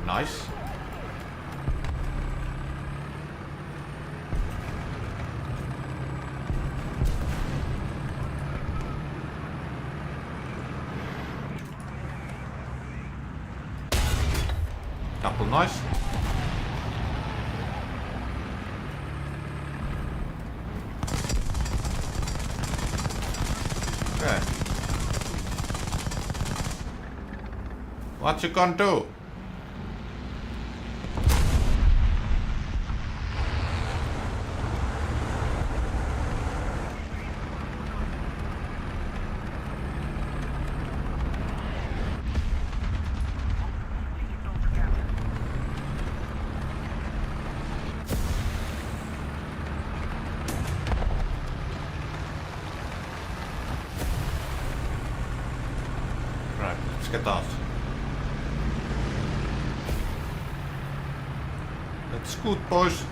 Nice. Double nice. Okay. What you gonna do? Right, let's get out. Let's scoot, boys.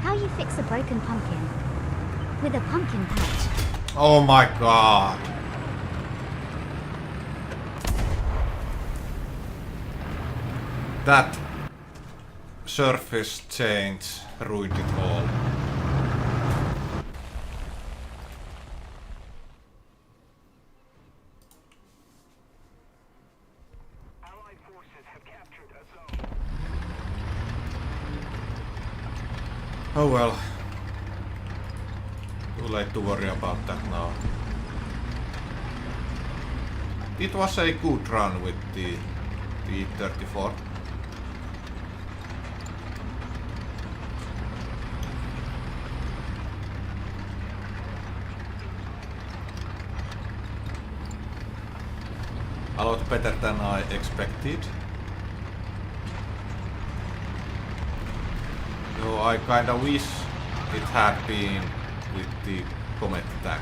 How you fix a broken pumpkin? With a pumpkin patch. Oh my god. That surface change ruined it all. Allied forces have captured a zone. Oh well. Too late to worry about that now. It was a good run with the T-34. A lot better than I expected. Though I kinda wish it had been with the Comet tank.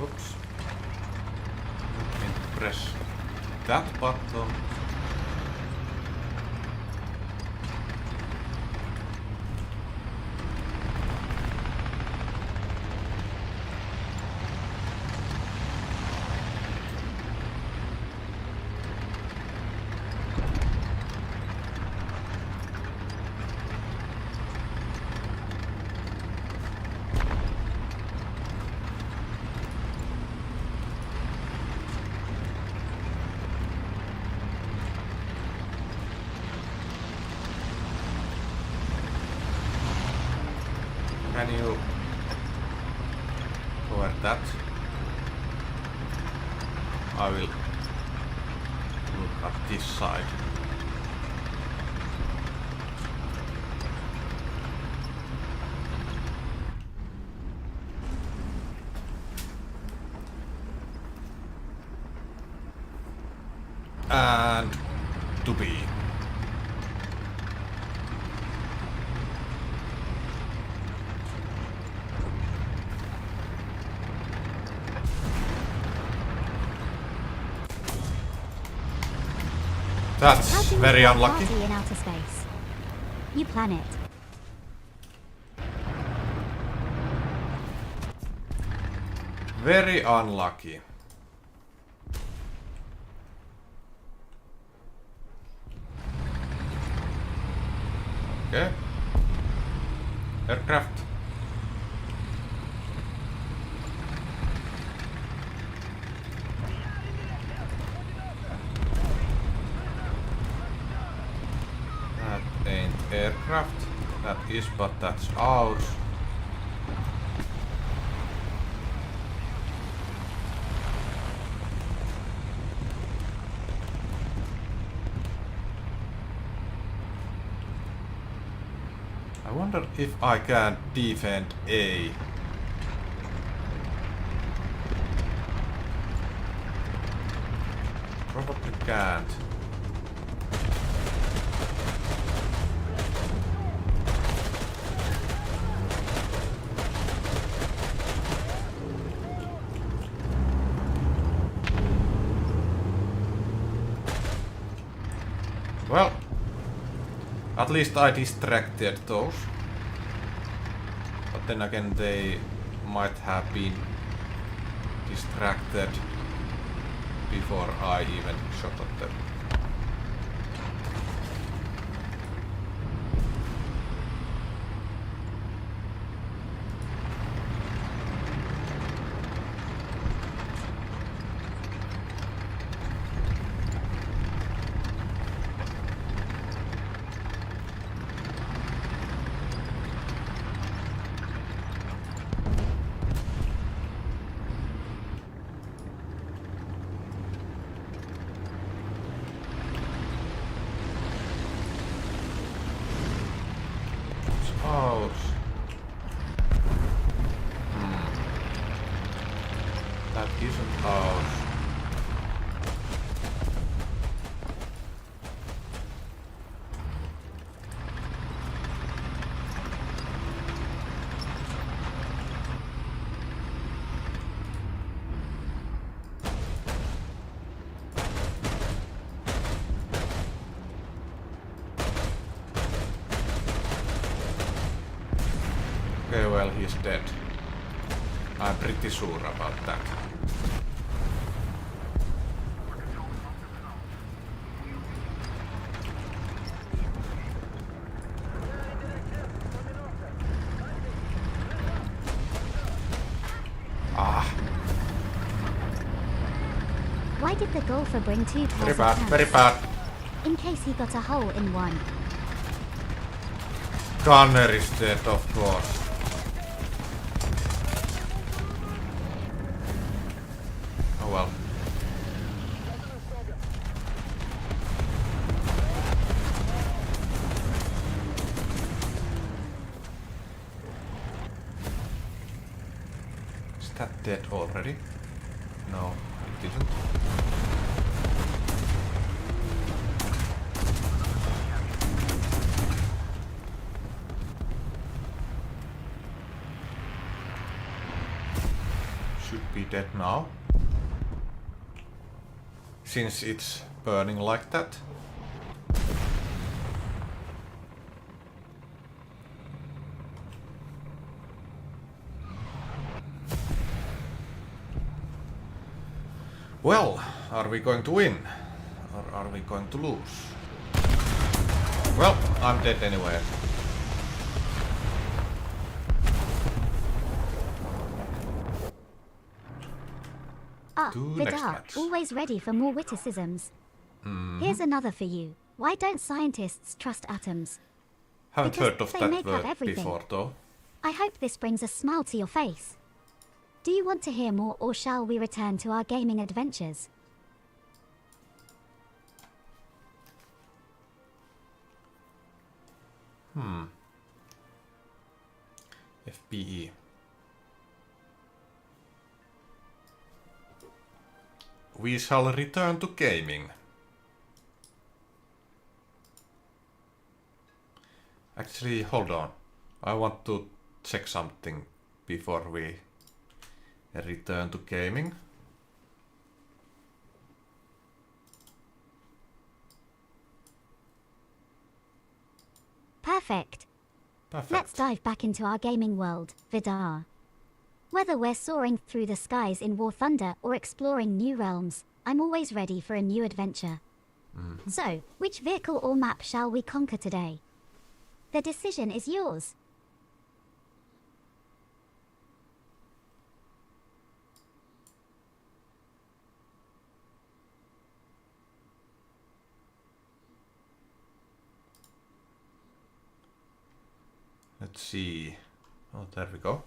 Oops. Let me press that button. Can you cover that? I will look at this side. And to be. That's How do you very spell unlucky. party in outer space? You plan it. Very unlucky. Okay. Aircraft. That ain't aircraft. That is, but that's ours. I wonder if I can defend A. Probably can't. Well, at least I distracted those. But then again, they might have been distracted before I even shot at them. Ours. That isn't ours. Okay, well, he's dead. I'm pretty sure about that. Ah, Why did the golfer bring two pairs very of bad, pants? very bad. In case he got a hole in one. Gunner is dead, of course. Oh well. Is that dead already? No, it isn't. Should be dead now. Since it's burning like that. Well, are we going to win? Or are we going to lose? Well, I'm dead anyway. Ah, To next Vidarr, match. always ready for more witticisms. Here's another for you. Why don't scientists trust atoms? Haven't Because heard of they that make up word everything. before though. I hope this brings a smile to your face. Do you want to hear more, or shall we return to our gaming adventures? FBE. We shall return to gaming. Actually, hold on. I want to check something before we return to gaming. Perfect. Perfect. Let's dive back into our gaming world, Vidarr. Whether we're soaring through the skies in War Thunder or exploring new realms, I'm always ready for a new adventure. So, which vehicle or map shall we conquer today? The decision is yours. Let's see. Oh, there we go.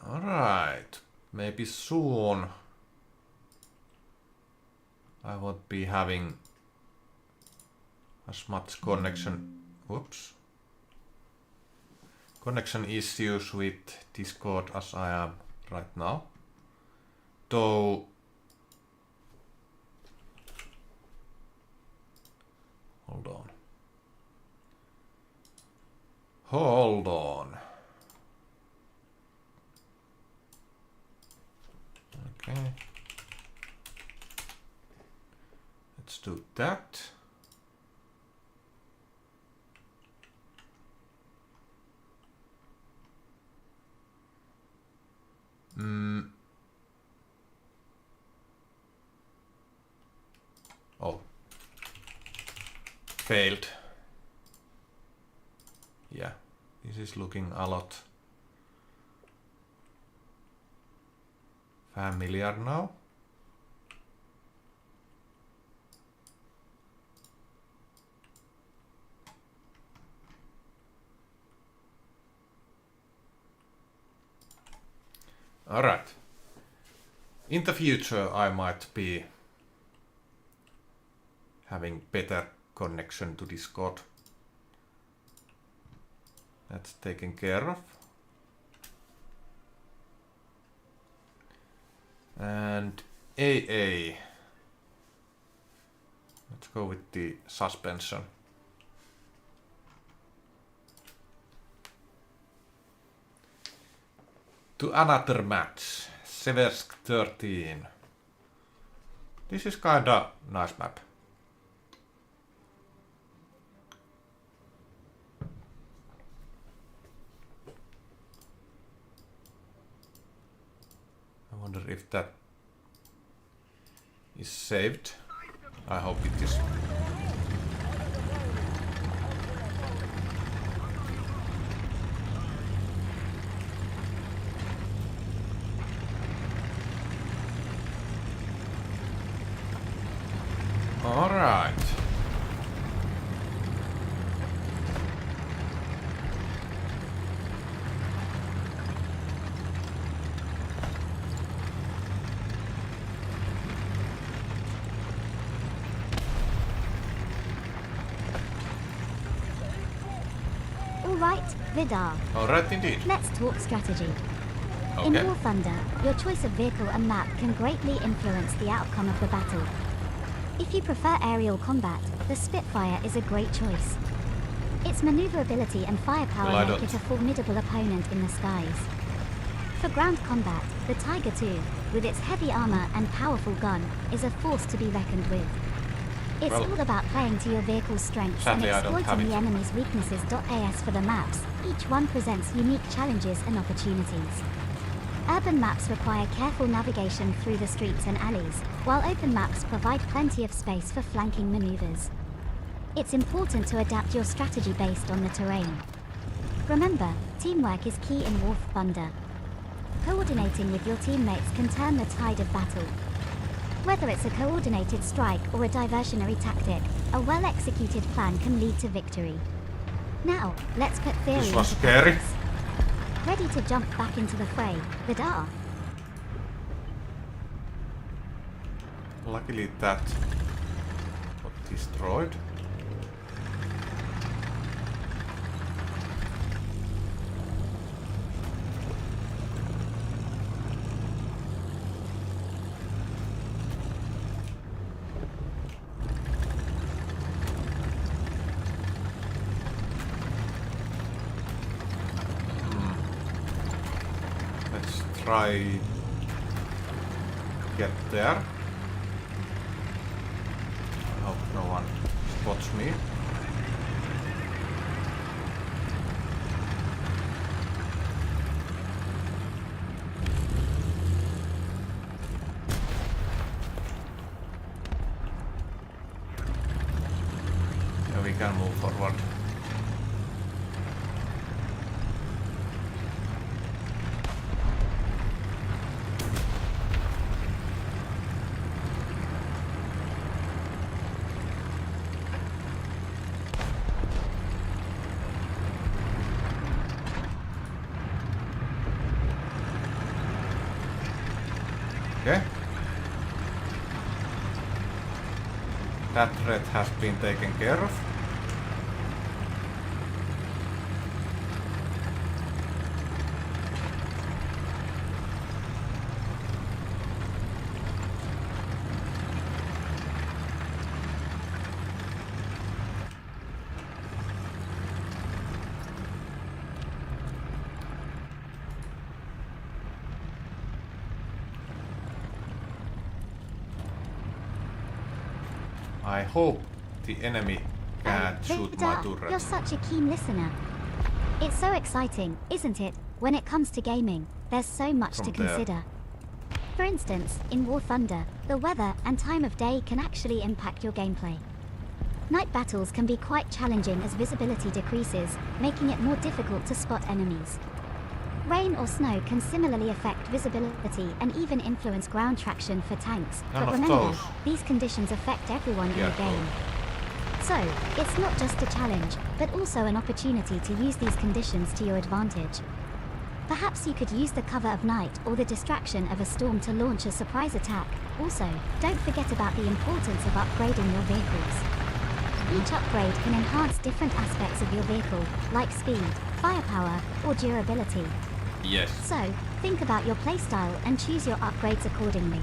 Alright. Maybe soon I won't be having as much connection. Whoops. Connection issues with Discord as I am right now. Though hold on. Hold on. Okay. Let's do that. Oh. Failed. Yeah, this is looking a lot familiar now. Alright. In the future I might be having better connection to Discord. That's taken care of. And AA. Let's go with the suspension. To another match. Seversk 13. This is kinda nice map. I wonder if that is saved. I hope it is. All right. All right, Vidarr. All right, indeed. Let's talk strategy. Okay. In War Thunder, your choice of vehicle and map can greatly influence the outcome of the battle. If you prefer aerial combat, the Spitfire is a great choice. Its maneuverability and firepower Well, I make don't. it a formidable opponent in the skies. For ground combat, the Tiger II, with its heavy armor and powerful gun, is a force to be reckoned with. It's Well, all about playing to your vehicle's strengths and sadly, I don't have exploiting the it. enemy's weaknesses. As for the maps, each one presents unique challenges and opportunities. Urban maps require careful navigation through the streets and alleys, while open maps provide plenty of space for flanking maneuvers. It's important to adapt your strategy based on the terrain. Remember, teamwork is key in War Thunder. Coordinating with your teammates can turn the tide of battle. Whether it's a coordinated strike or a diversionary tactic, a well-executed plan can lead to victory. Now, let's put theory This was into scary. practice. Ready to jump back into the fray, Vidarr? Luckily that got destroyed. Let's try get there. no one spots me. Yeah, we can move forward. Okay. That threat has been taken care of. I hope the enemy can't shoot my Vidarr, turret. you're such a keen listener. It's so exciting, isn't it? When it comes to gaming, there's so much to From there. consider. For instance, in War Thunder, the weather and time of day can actually impact your gameplay. Night battles can be quite challenging as visibility decreases, making it more difficult to spot enemies. Rain or snow can similarly affect visibility and even influence ground traction for tanks. None but of remember, those. these conditions affect everyone in Yeah, the game. So, it's not just a challenge, but also an opportunity to use these conditions to your advantage. Perhaps you could use the cover of night or the distraction of a storm to launch a surprise attack. Also, don't forget about the importance of upgrading your vehicles. Each upgrade can enhance different aspects of your vehicle, like speed, firepower, or durability. Yes. So, think about your playstyle and choose your upgrades accordingly.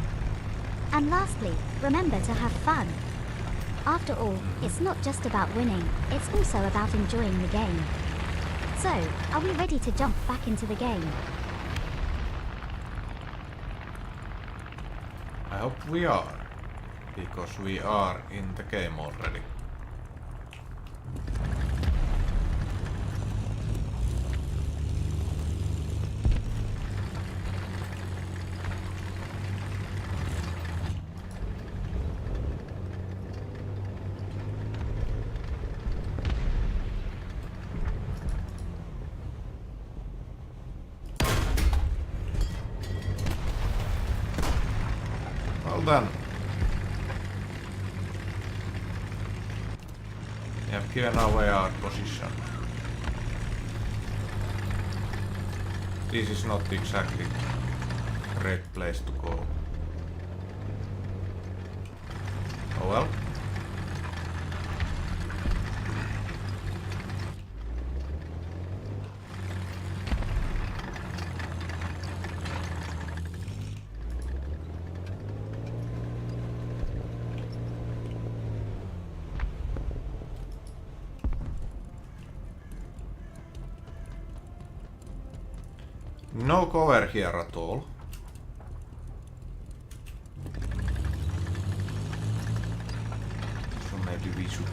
And lastly, remember to have fun. After all, it's not just about winning, it's also about enjoying the game. So, are we ready to jump back into the game? I hope we are. Because we are in the game already. Well done. We have given away our position. This is not exactly a great place to go. Oh well. No cover here at all. So maybe we should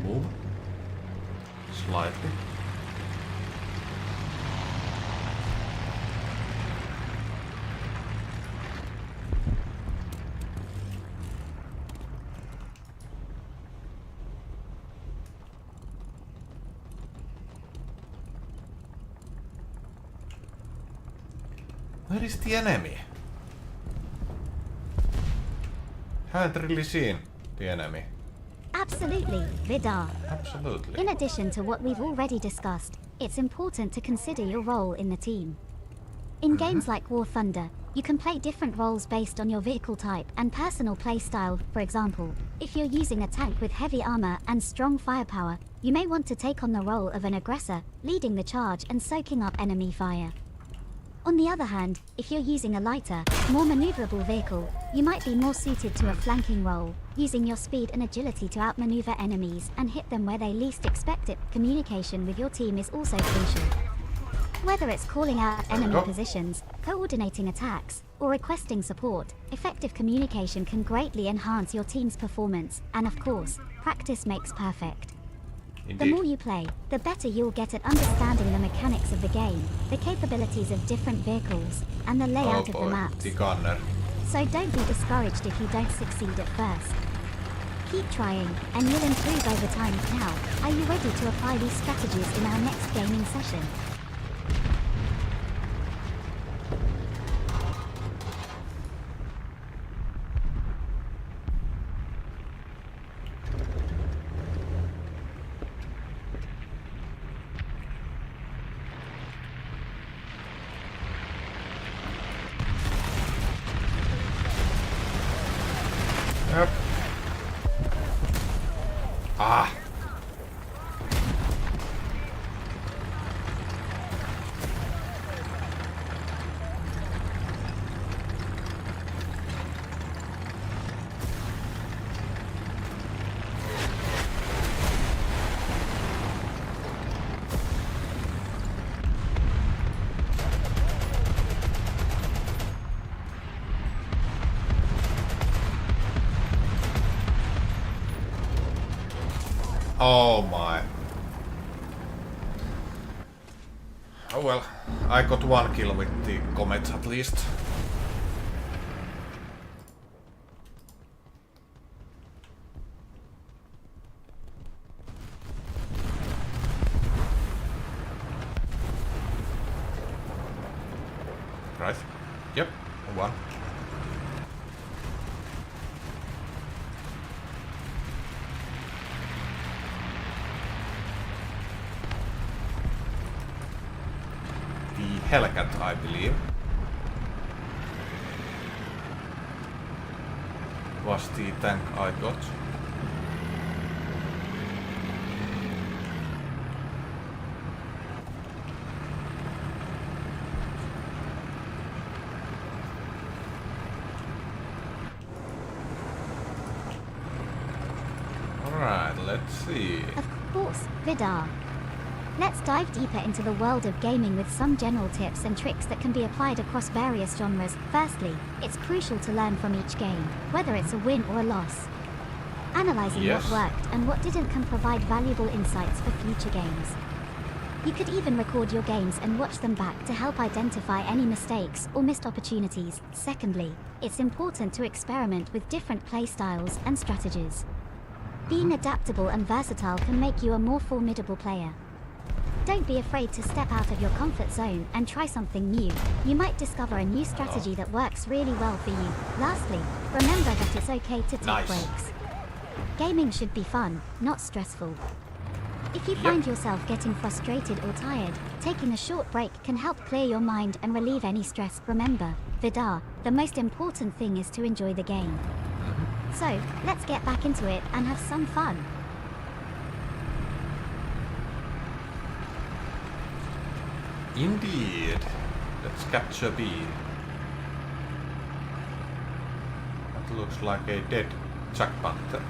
move slightly. Where is the enemy? Haven't really seen the enemy. Absolutely, Vidarr. Absolutely. In addition to what we've already discussed, it's important to consider your role in the team. In games like War Thunder, you can play different roles based on your vehicle type and personal playstyle. For example, if you're using a tank with heavy armor and strong firepower, you may want to take on the role of an aggressor, leading the charge and soaking up enemy fire. On the other hand, if you're using a lighter, more maneuverable vehicle, you might be more suited to a flanking role, using your speed and agility to outmaneuver enemies and hit them where they least expect it. Communication with your team is also crucial. Whether it's calling out There we enemy go. positions, coordinating attacks, or requesting support, effective communication can greatly enhance your team's performance, and of course, practice makes perfect. The Indeed. more you play, the better you'll get at understanding the mechanics of the game, the capabilities of different vehicles, and the Oh layout of the boy, maps. the gunner. So don't be discouraged if you don't succeed at first. Keep trying, and you'll improve over time. Now, are you ready to apply these strategies in our next gaming session? Yep. Ah. Oh my. Oh well, I got 1 kill with the Comet at least. Right? Yep, 1. Hellcat, I believe, was the tank I got. Alright, let's see. Of course, Vidarr. Let's dive deeper into the world of gaming with some general tips and tricks that can be applied across various genres. Firstly, it's crucial to learn from each game, whether it's a win or a loss. Analyzing Yes. what worked and what didn't can provide valuable insights for future games. You could even record your games and watch them back to help identify any mistakes or missed opportunities. Secondly, it's important to experiment with different playstyles and strategies. Being adaptable and versatile can make you a more formidable player. Don't be afraid to step out of your comfort zone and try something new. You might discover a new strategy that works really well for you. Lastly, remember that it's okay to take Nice. breaks. Gaming should be fun, not stressful. If you find yourself getting frustrated or tired, taking a short break can help clear your mind and relieve any stress. Remember, Vidarr, the most important thing is to enjoy the game. So, let's get back into it and have some fun. Indeed. Let's capture B. That looks like a dead Jack Panther.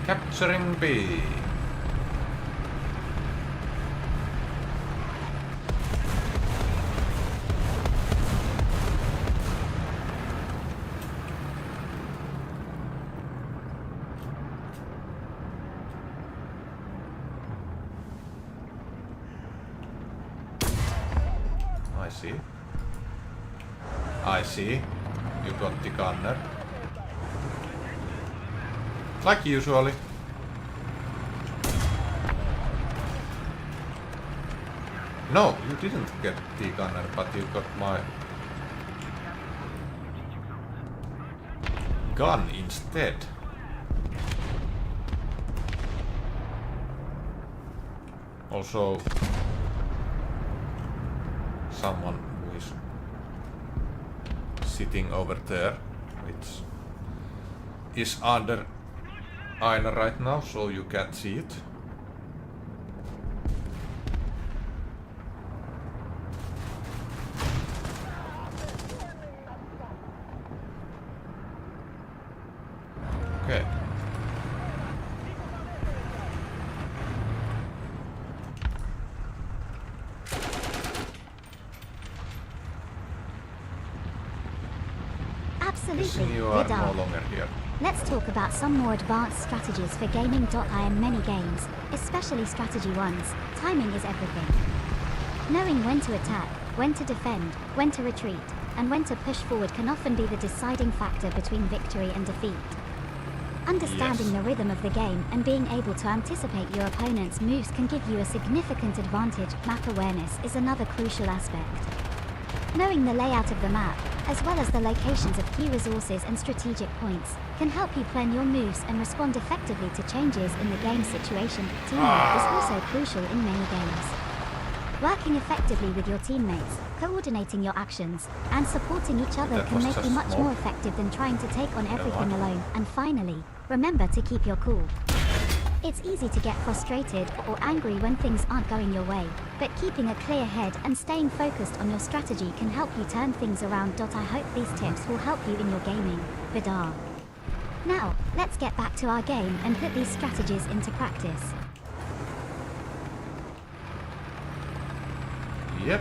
Capturing B. I see. I see. You got the gunner. Like usually. No, you didn't get the gunner, but you got my gun instead. Also, someone who is sitting over there. which is under Aina right now, so you can't see it. Okay. Absolutely, Listen, you are no Vidarr. longer here. Let's talk about some more advanced strategies for gaming.I in many games, especially strategy ones. Timing is everything. Knowing when to attack, when to defend, when to retreat, and when to push forward can often be the deciding factor between victory and defeat. Understanding Yes. the rhythm of the game and being able to anticipate your opponent's moves can give you a significant advantage. Map awareness is another crucial aspect. Knowing the layout of the map, as well as the locations of key resources and strategic points, can help you plan your moves and respond effectively to changes in the game situation. Teamwork is also crucial in many games. Working effectively with your teammates, coordinating your actions, and supporting each other That can was make you just much small. more effective than trying to take on everything what? alone. And finally, remember to keep your cool. It's easy to get frustrated or angry when things aren't going your way, but keeping a clear head and staying focused on your strategy can help you turn things around. I hope these tips will help you in your gaming, Vidarr. Now, let's get back to our game and put these strategies into practice. Yep.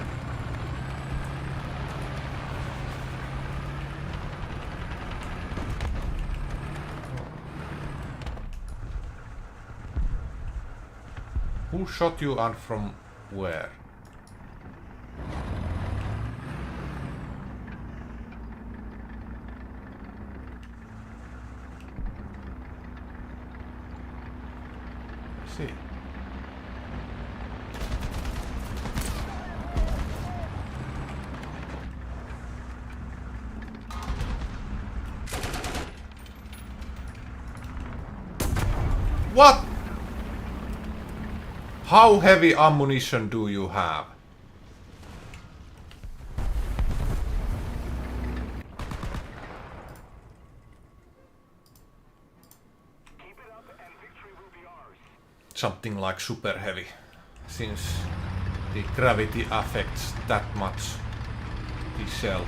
Who shot you and from where? See. What? How heavy ammunition do you have? Keep it up and victory will be ours. Something like super heavy, since the gravity affects that much the shell.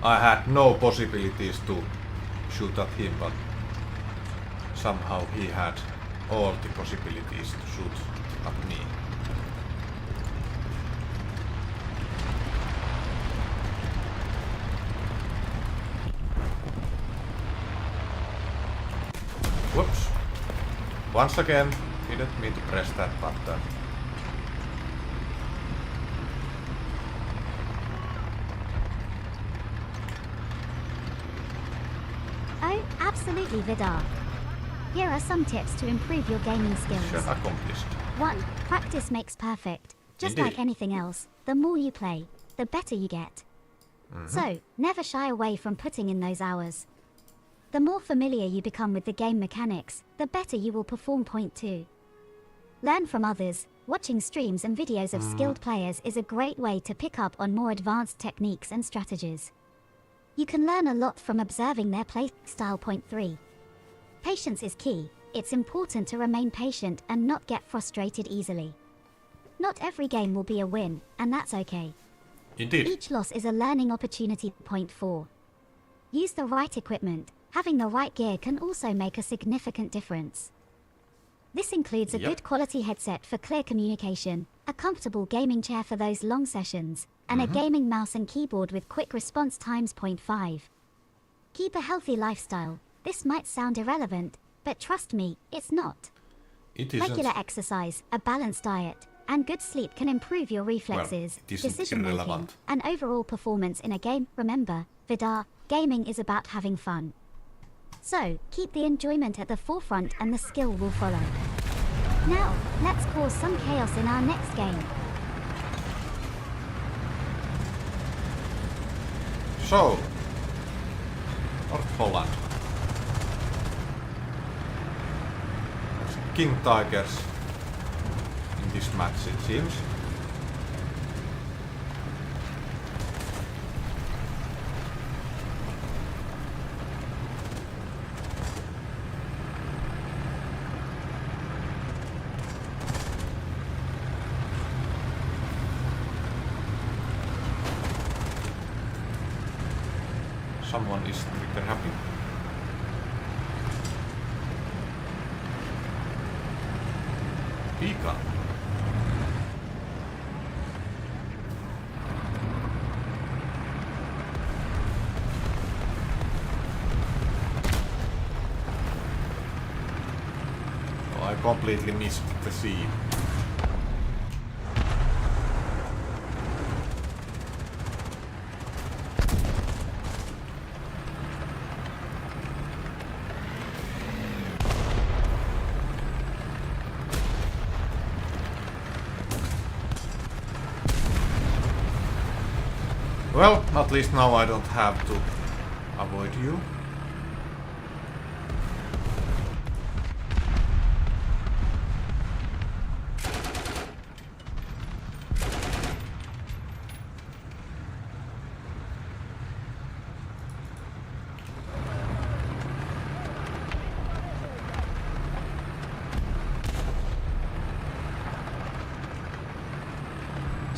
I had no possibilities to shoot at him, but somehow he had all the possibilities to shoot at me. Whoops. Once again, didn't mean to press that button. Oh, absolutely, Vidarr. Here are some tips to improve your gaming skills. Mission accomplished. 1. Practice makes perfect. Just Indeed. like anything else, the more you play, the better you get. So, never shy away from putting in those hours. The more familiar you become with the game mechanics, the better you will perform. Point 2. Learn from others. Watching streams and videos of skilled players is a great way to pick up on more advanced techniques and strategies. You can learn a lot from observing their play style. Point 3. Patience is key. It's important to remain patient and not get frustrated easily. Not every game will be a win, and that's okay. Indeed. Each loss is a learning opportunity. Point 4. Use the right equipment. Having the right gear can also make a significant difference. This includes a Yep. good quality headset for clear communication, a comfortable gaming chair for those long sessions, and a gaming mouse and keyboard with quick response times. Point 5. Keep a healthy lifestyle. This might sound irrelevant, but trust me, it's not. It isn't. Regular exercise, a balanced diet, and good sleep can improve your reflexes, it isn't decision-making, irrelevant. and overall performance in a game. Remember, Vidarr, gaming is about having fun. So, keep the enjoyment at the forefront and the skill will follow. Now, let's cause some chaos in our next game. So, North Holland. King Tigers in this this match, it seems. Someone is trigger happy. Pika. Oh, I completely missed the scene. Well, at least now I don't have to avoid you.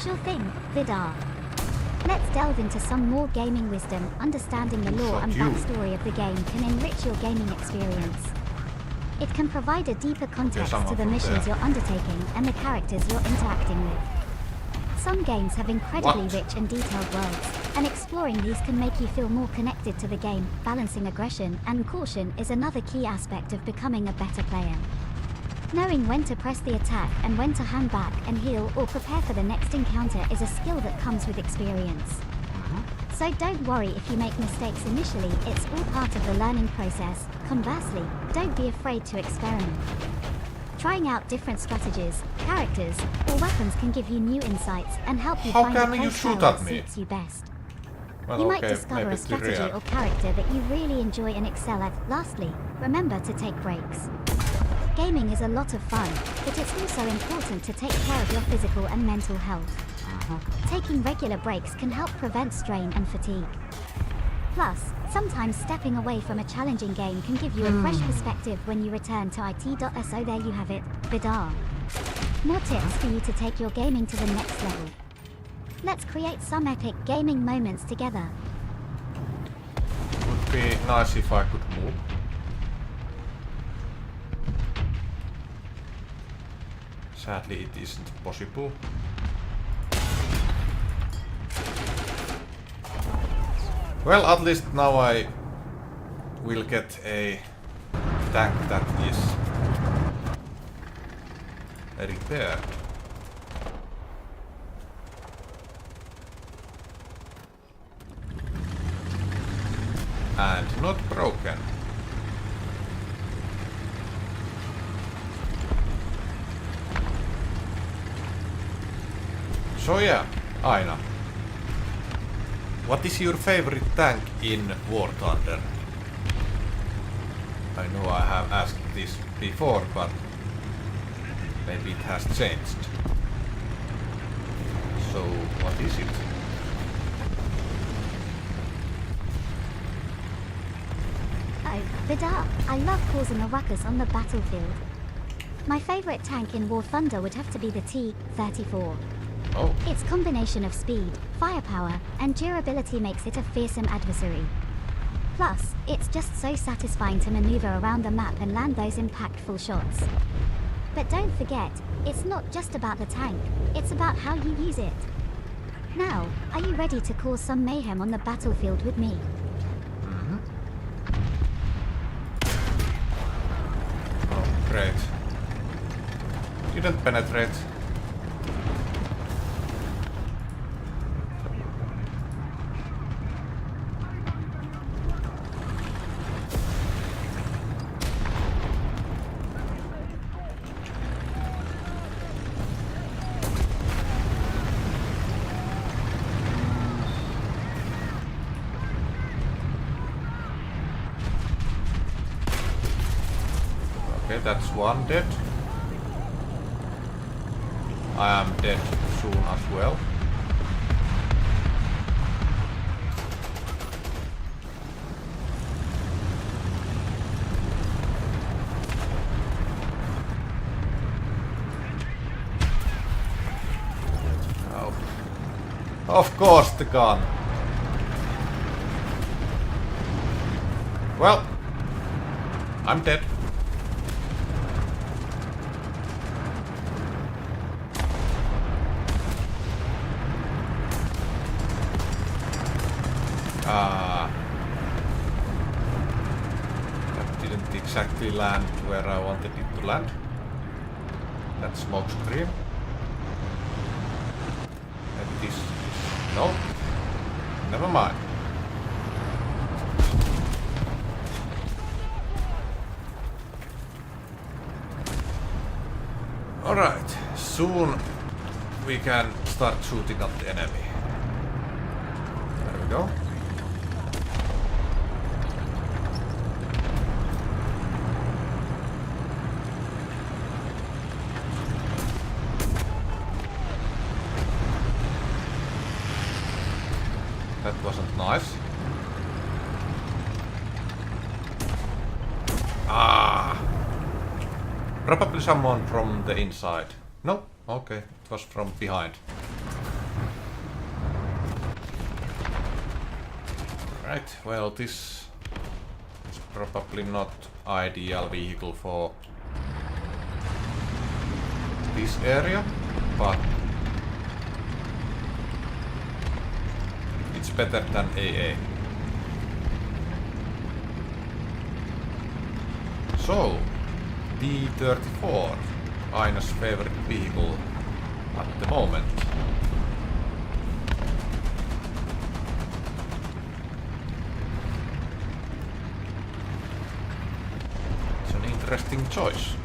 Sure thing, Vidarr. Let's delve into some more gaming wisdom. Understanding the lore and backstory of the game can enrich your gaming experience. It can provide a deeper context to the missions you're undertaking and the characters you're interacting with. Some games have incredibly rich and detailed worlds, and exploring these can make you feel more connected to the game. Balancing aggression and caution is another key aspect of becoming a better player. Knowing when to press the attack and when to hang back and heal or prepare for the next encounter is a skill that comes with experience. So don't worry if you make mistakes initially, it's all part of the learning process. Conversely, don't be afraid to experiment. Trying out different strategies, characters, or weapons can give you new insights and help you find the playstyle that suits you best. Well, you might discover a strategy or character that you really enjoy and excel at. Lastly, remember to take breaks. Gaming is a lot of fun, but it's also important to take care of your physical and mental health. Taking regular breaks can help prevent strain and fatigue. Plus, sometimes stepping away from a challenging game can give you a fresh perspective when you return to it.so. There you have it, Vidarr. More tips for you to take your gaming to the next level. Let's create some epic gaming moments together. Would be nice if I could move. Sadly, it isn't possible. Well, at least now I will get a tank that is repaired. And not broken. So yeah, Aina. What is your favorite tank in War Thunder? I know I have asked this before, but maybe it has changed. So, what is it? Oh, Vidarr, I love causing a ruckus on the battlefield. My favorite tank in War Thunder would have to be the T-34. Oh. Its combination of speed, firepower, and durability makes it a fearsome adversary. Plus, it's just so satisfying to maneuver around the map and land those impactful shots. But don't forget, it's not just about the tank, it's about how you use it. Now, are you ready to cause some mayhem on the battlefield with me? Oh, great. Didn't penetrate. Okay, that's one dead. I am dead soon as well. Oh. Of course the gun. Well, I'm dead. That didn't exactly land where I wanted it to land. That smoke screen. And this. No. Never mind. Alright, soon we can start shooting at the enemy. There we go. That wasn't nice. Ah! Probably someone from the inside. No? Okay, it was from behind. Right, well this is probably not ideal vehicle for this area, but it's better than AA. So, D34, Aina's favorite vehicle at the moment. It's an interesting choice.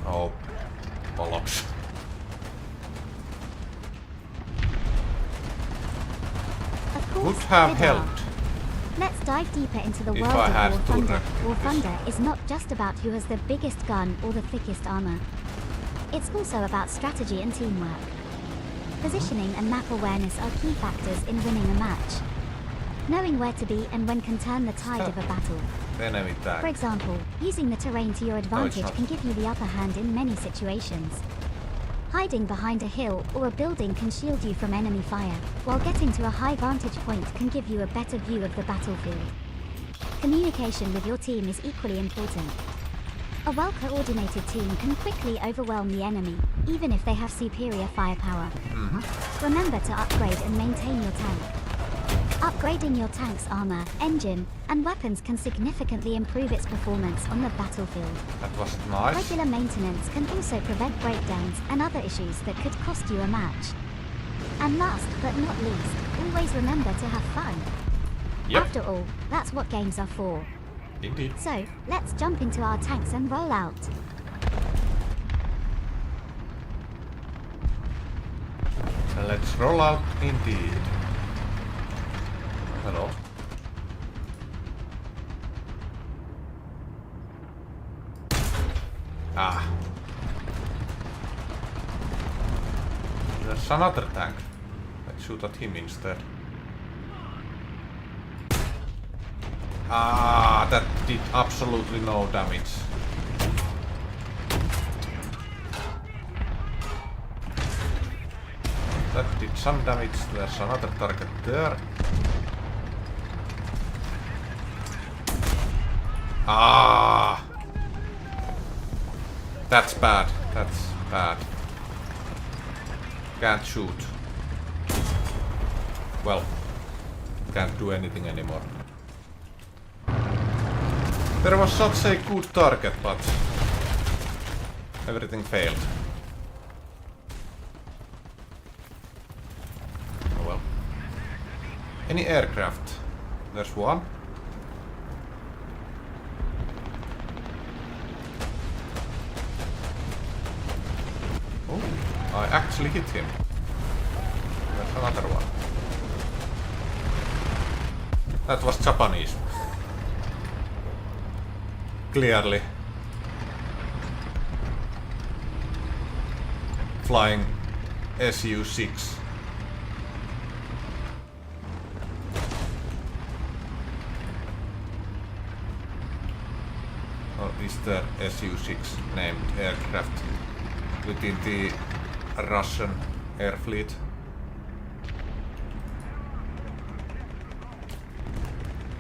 Oh, bollocks. Would have Vidarr. helped. Let's dive deeper into the If world I had of to War Thunder. recognize War this. Thunder is not just about who has the biggest gun or the thickest armor. It's also about strategy and teamwork. Positioning and map awareness are key factors in winning a match. Knowing where to be and when can turn the tide of a battle. The enemy tag. For example, using the terrain to your advantage not. can give you the upper hand in many situations. Hiding behind a hill or a building can shield you from enemy fire, while getting to a high vantage point can give you a better view of the battlefield. Communication with your team is equally important. A well-coordinated team can quickly overwhelm the enemy, even if they have superior firepower. Remember to upgrade and maintain your tank. Upgrading your tank's armor, engine, and weapons can significantly improve its performance on the battlefield. That was nice. Regular maintenance can also prevent breakdowns and other issues that could cost you a match. And last but not least, always remember to have fun. Yep. After all, that's what games are for. Indeed. So, let's jump into our tanks and roll out. Let's roll out indeed. Hello. Ah. There's another tank. Let's shoot at him instead. Ah, that did absolutely no damage. That did some damage. There's another target there. Ah! That's bad. That's bad. Can't shoot. Well, can't do anything anymore. There was such a good target, but everything failed. Oh well. Any aircraft? There's one. Oh, I actually hit him. There's another one. That was Japanese. Clearly. Flying Su-6. Or is there Su-6 named aircraft within the Russian air fleet?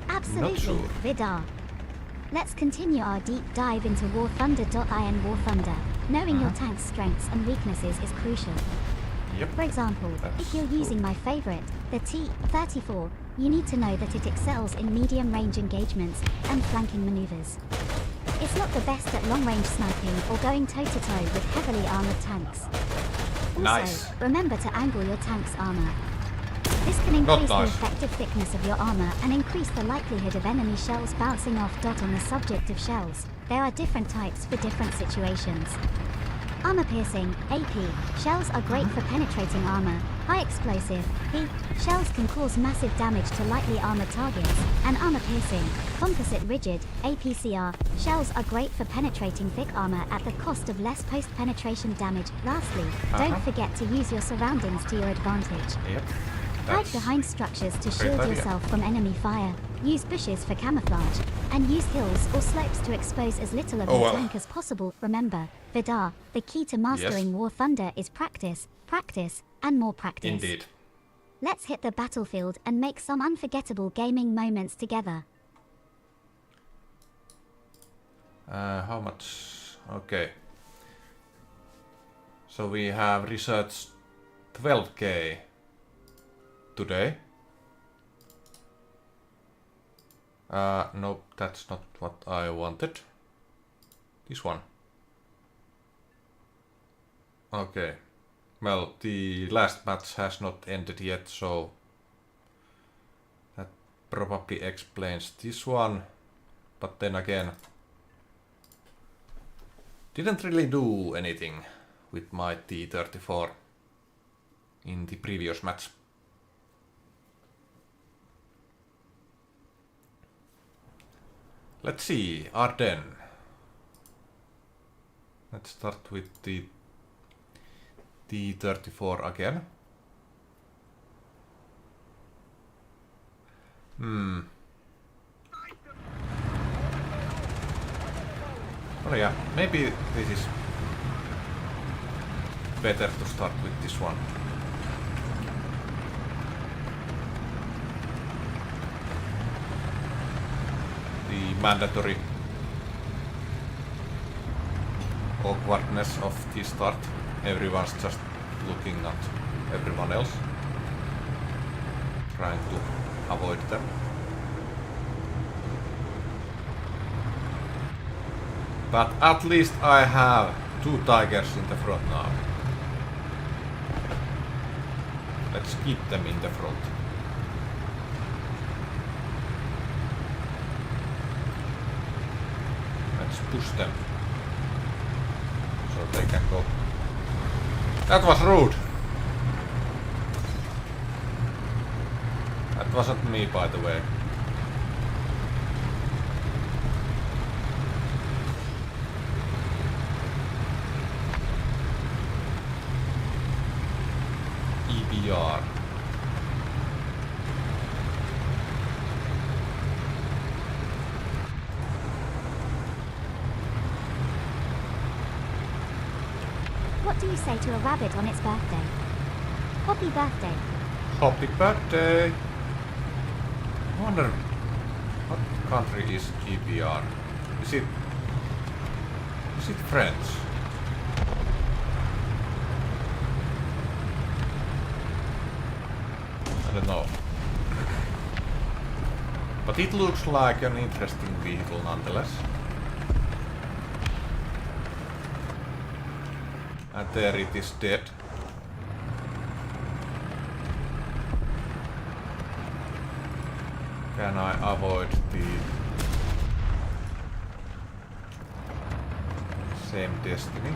Absolutely, sure. Vidarr. Let's continue our deep dive into War Thunder.in War Thunder. Knowing your tank's strengths and weaknesses is crucial. Yep. For example, That's if you're cool. using my favorite, the T-34, you need to know that it excels in medium-range engagements and flanking maneuvers. It's not the best at long-range sniping or going toe-to-toe with heavily armored tanks. Also, Nice. remember to angle your tank's armor. This can Not increase the nice. effective thickness of your armor and increase the likelihood of enemy shells bouncing off. On the subject of shells, there are different types for different situations. Armor piercing, AP, shells are great for penetrating armor. High explosive, P, shells can cause massive damage to lightly armored targets. And armor piercing, composite rigid, APCR, shells are great for penetrating thick armor at the cost of less post-penetration damage. Lastly, don't forget to use your surroundings to your advantage. Yep. Hide That's behind structures to great shield idea. yourself from enemy fire. Use bushes for camouflage. And use hills or slopes to expose as little of Oh, your well. tank as possible. Remember, Vidarr, the key to mastering War Thunder is practice, practice, and more practice. indeed. Let's hit the battlefield and make some unforgettable gaming moments together. How much? Okay. So we have researched 12k today. Nope, that's not what I wanted. This one. Okay. Well, the last match has not ended yet, so that probably explains this one. But then again, didn't really do anything with my T-34 in the previous match. Let's see, Ardennes. Let's start with the T-34 again. Oh yeah, maybe this is better to start with this one. The mandatory awkwardness of the start. Everyone's just looking at everyone else, trying to avoid them. But at least I have 2 tigers in the front now. Let's keep them in the front. Let's push them so they can go. That was rude. That wasn't me, by the way. EBR. What do you say to a rabbit on its birthday? Happy birthday. Happy birthday! I wonder what country is EBR? Is it French? I don't know. But it looks like an interesting vehicle nonetheless. And there it is dead. Can I avoid the same destiny?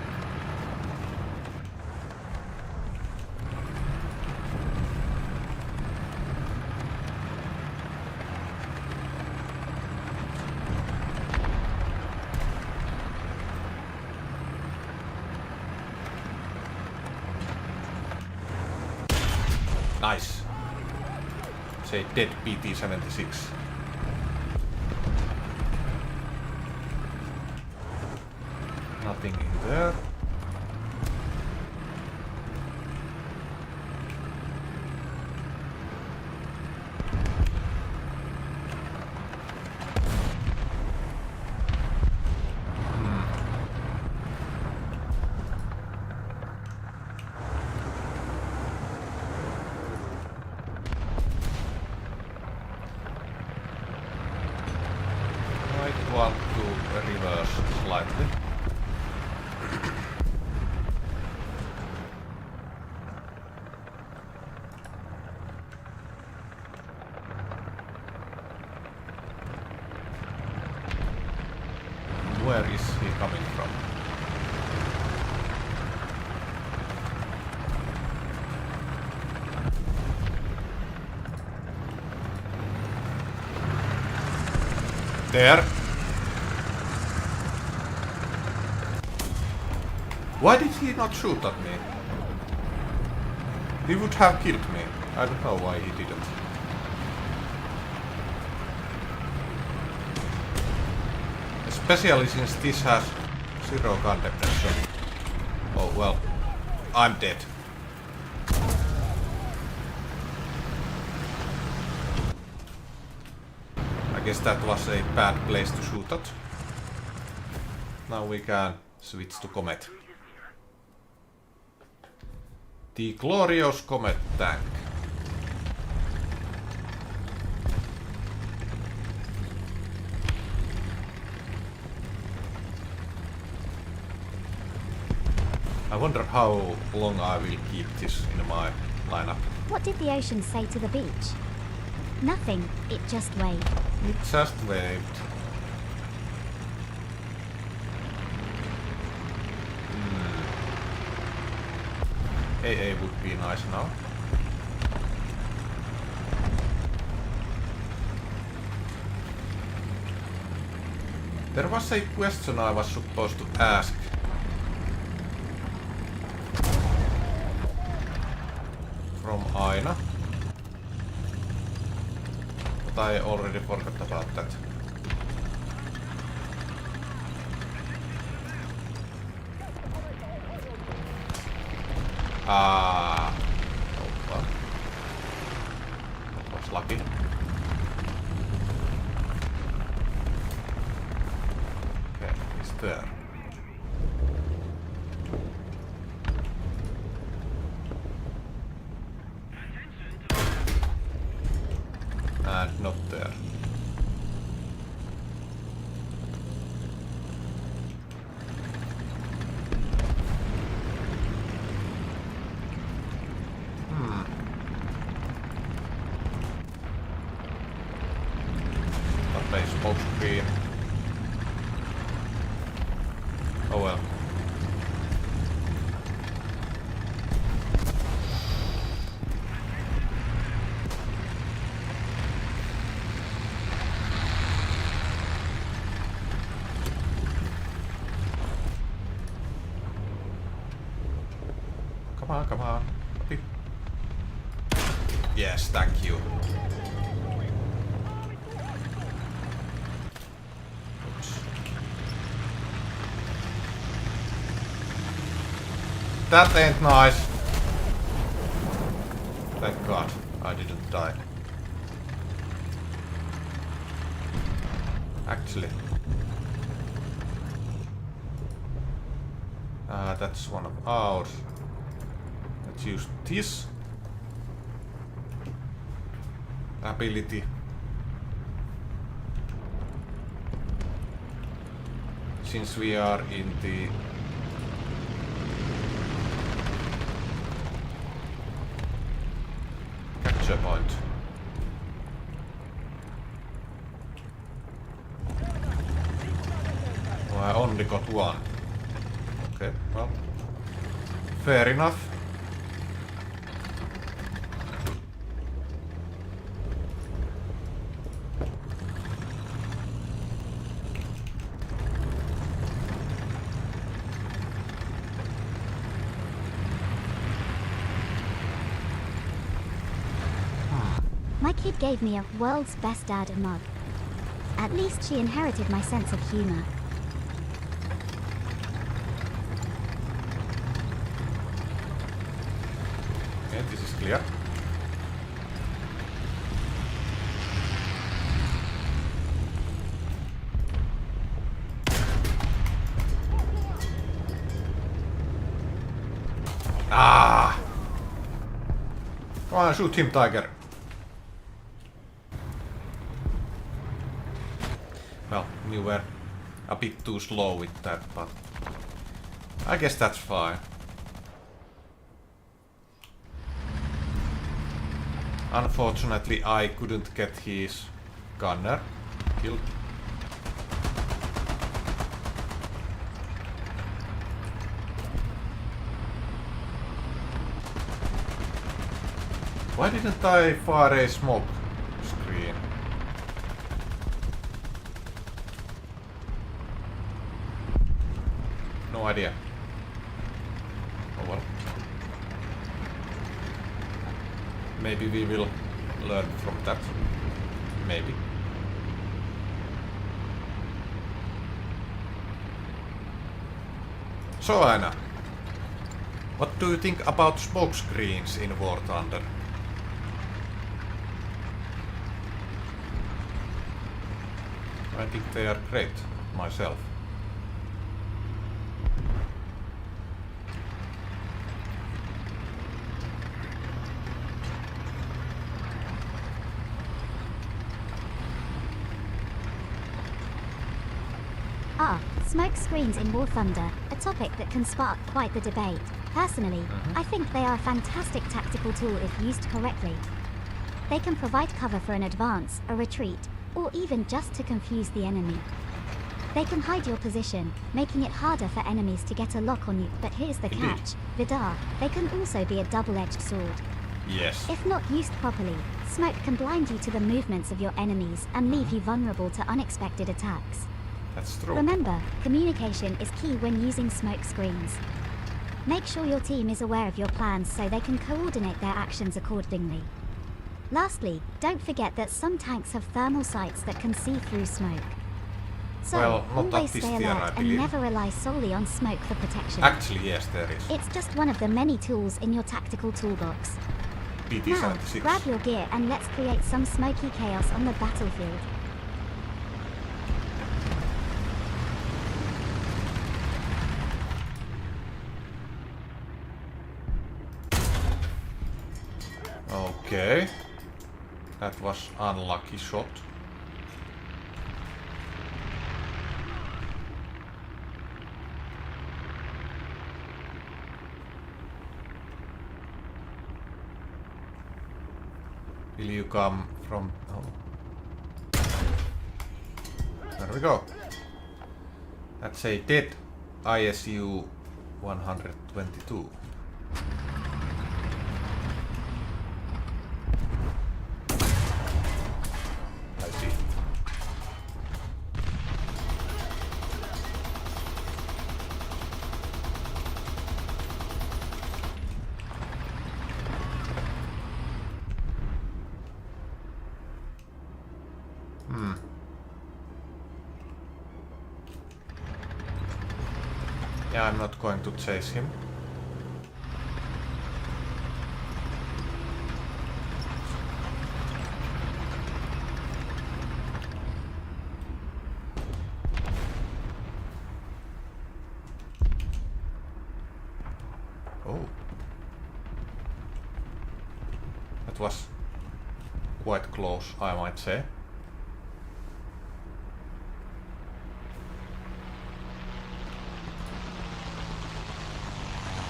Nice. Say dead PT-76. Nothing in there. Might want to reverse slightly. Where is he coming from? There. Why did he not shoot at me? He would have killed me. I don't know why he didn't. Especially since this has 0 gun depression. Oh well, I'm dead. I guess that was a bad place to shoot at. Now we can switch to Comet. The glorious Comet tank. I wonder how long I will keep this in my lineup. What did the ocean say to the beach? Nothing, it just waved. It just waved. AA would be nice now. There was a question I was supposed to ask. From Aina. But I already forgot about that. Ah, oh well. That was lucky. Okay, he's there. And not there. Smoke screen. Oh well. Come on, come on. Yes, thank you. That ain't nice. Thank God I didn't die. Actually. That's one of ours. Let's use this ability. Since we are in the capture point. Oh, I only got one. Okay, well, fair enough. kid gave me a world's best dad mug. At least she inherited my sense of humor. Okay, this is clear. Ah! Come on, shoot him, Tiger. Well, you were a bit too slow with that, but I guess that's fine. Unfortunately, I couldn't get his gunner killed. Why didn't I fire a smoke screen? No idea. Oh well. Maybe we will learn from that. Maybe. So Anna, what do you think about smoke screens in War Thunder? I think they are great, myself. Smoke screens in War Thunder, a topic that can spark quite the debate. Personally, I think they are a fantastic tactical tool if used correctly. They can provide cover for an advance, a retreat, or even just to confuse the enemy. They can hide your position, making it harder for enemies to get a lock on you, but here's the Indeed. catch. Vidarr, they can also be a double-edged sword. Yes. If not used properly, smoke can blind you to the movements of your enemies and leave you vulnerable to unexpected attacks. That's true. Remember, communication is key when using smoke screens. Make sure your team is aware of your plans so they can coordinate their actions accordingly. Lastly, don't forget that some tanks have thermal sights that can see through smoke. So, Well, not at always this stay tier, I alert and believe. never rely solely on smoke for protection. Actually, yes, there is. It's just one of the many tools in your tactical toolbox. Now, PT-76. grab your gear and let's create some smoky chaos on the battlefield. Okay. That was unlucky shot. Will you come from... Oh. There we go. That's a dead ISU 122. I see. Yeah, I'm not going to chase him. Oh. That was quite close, I might say.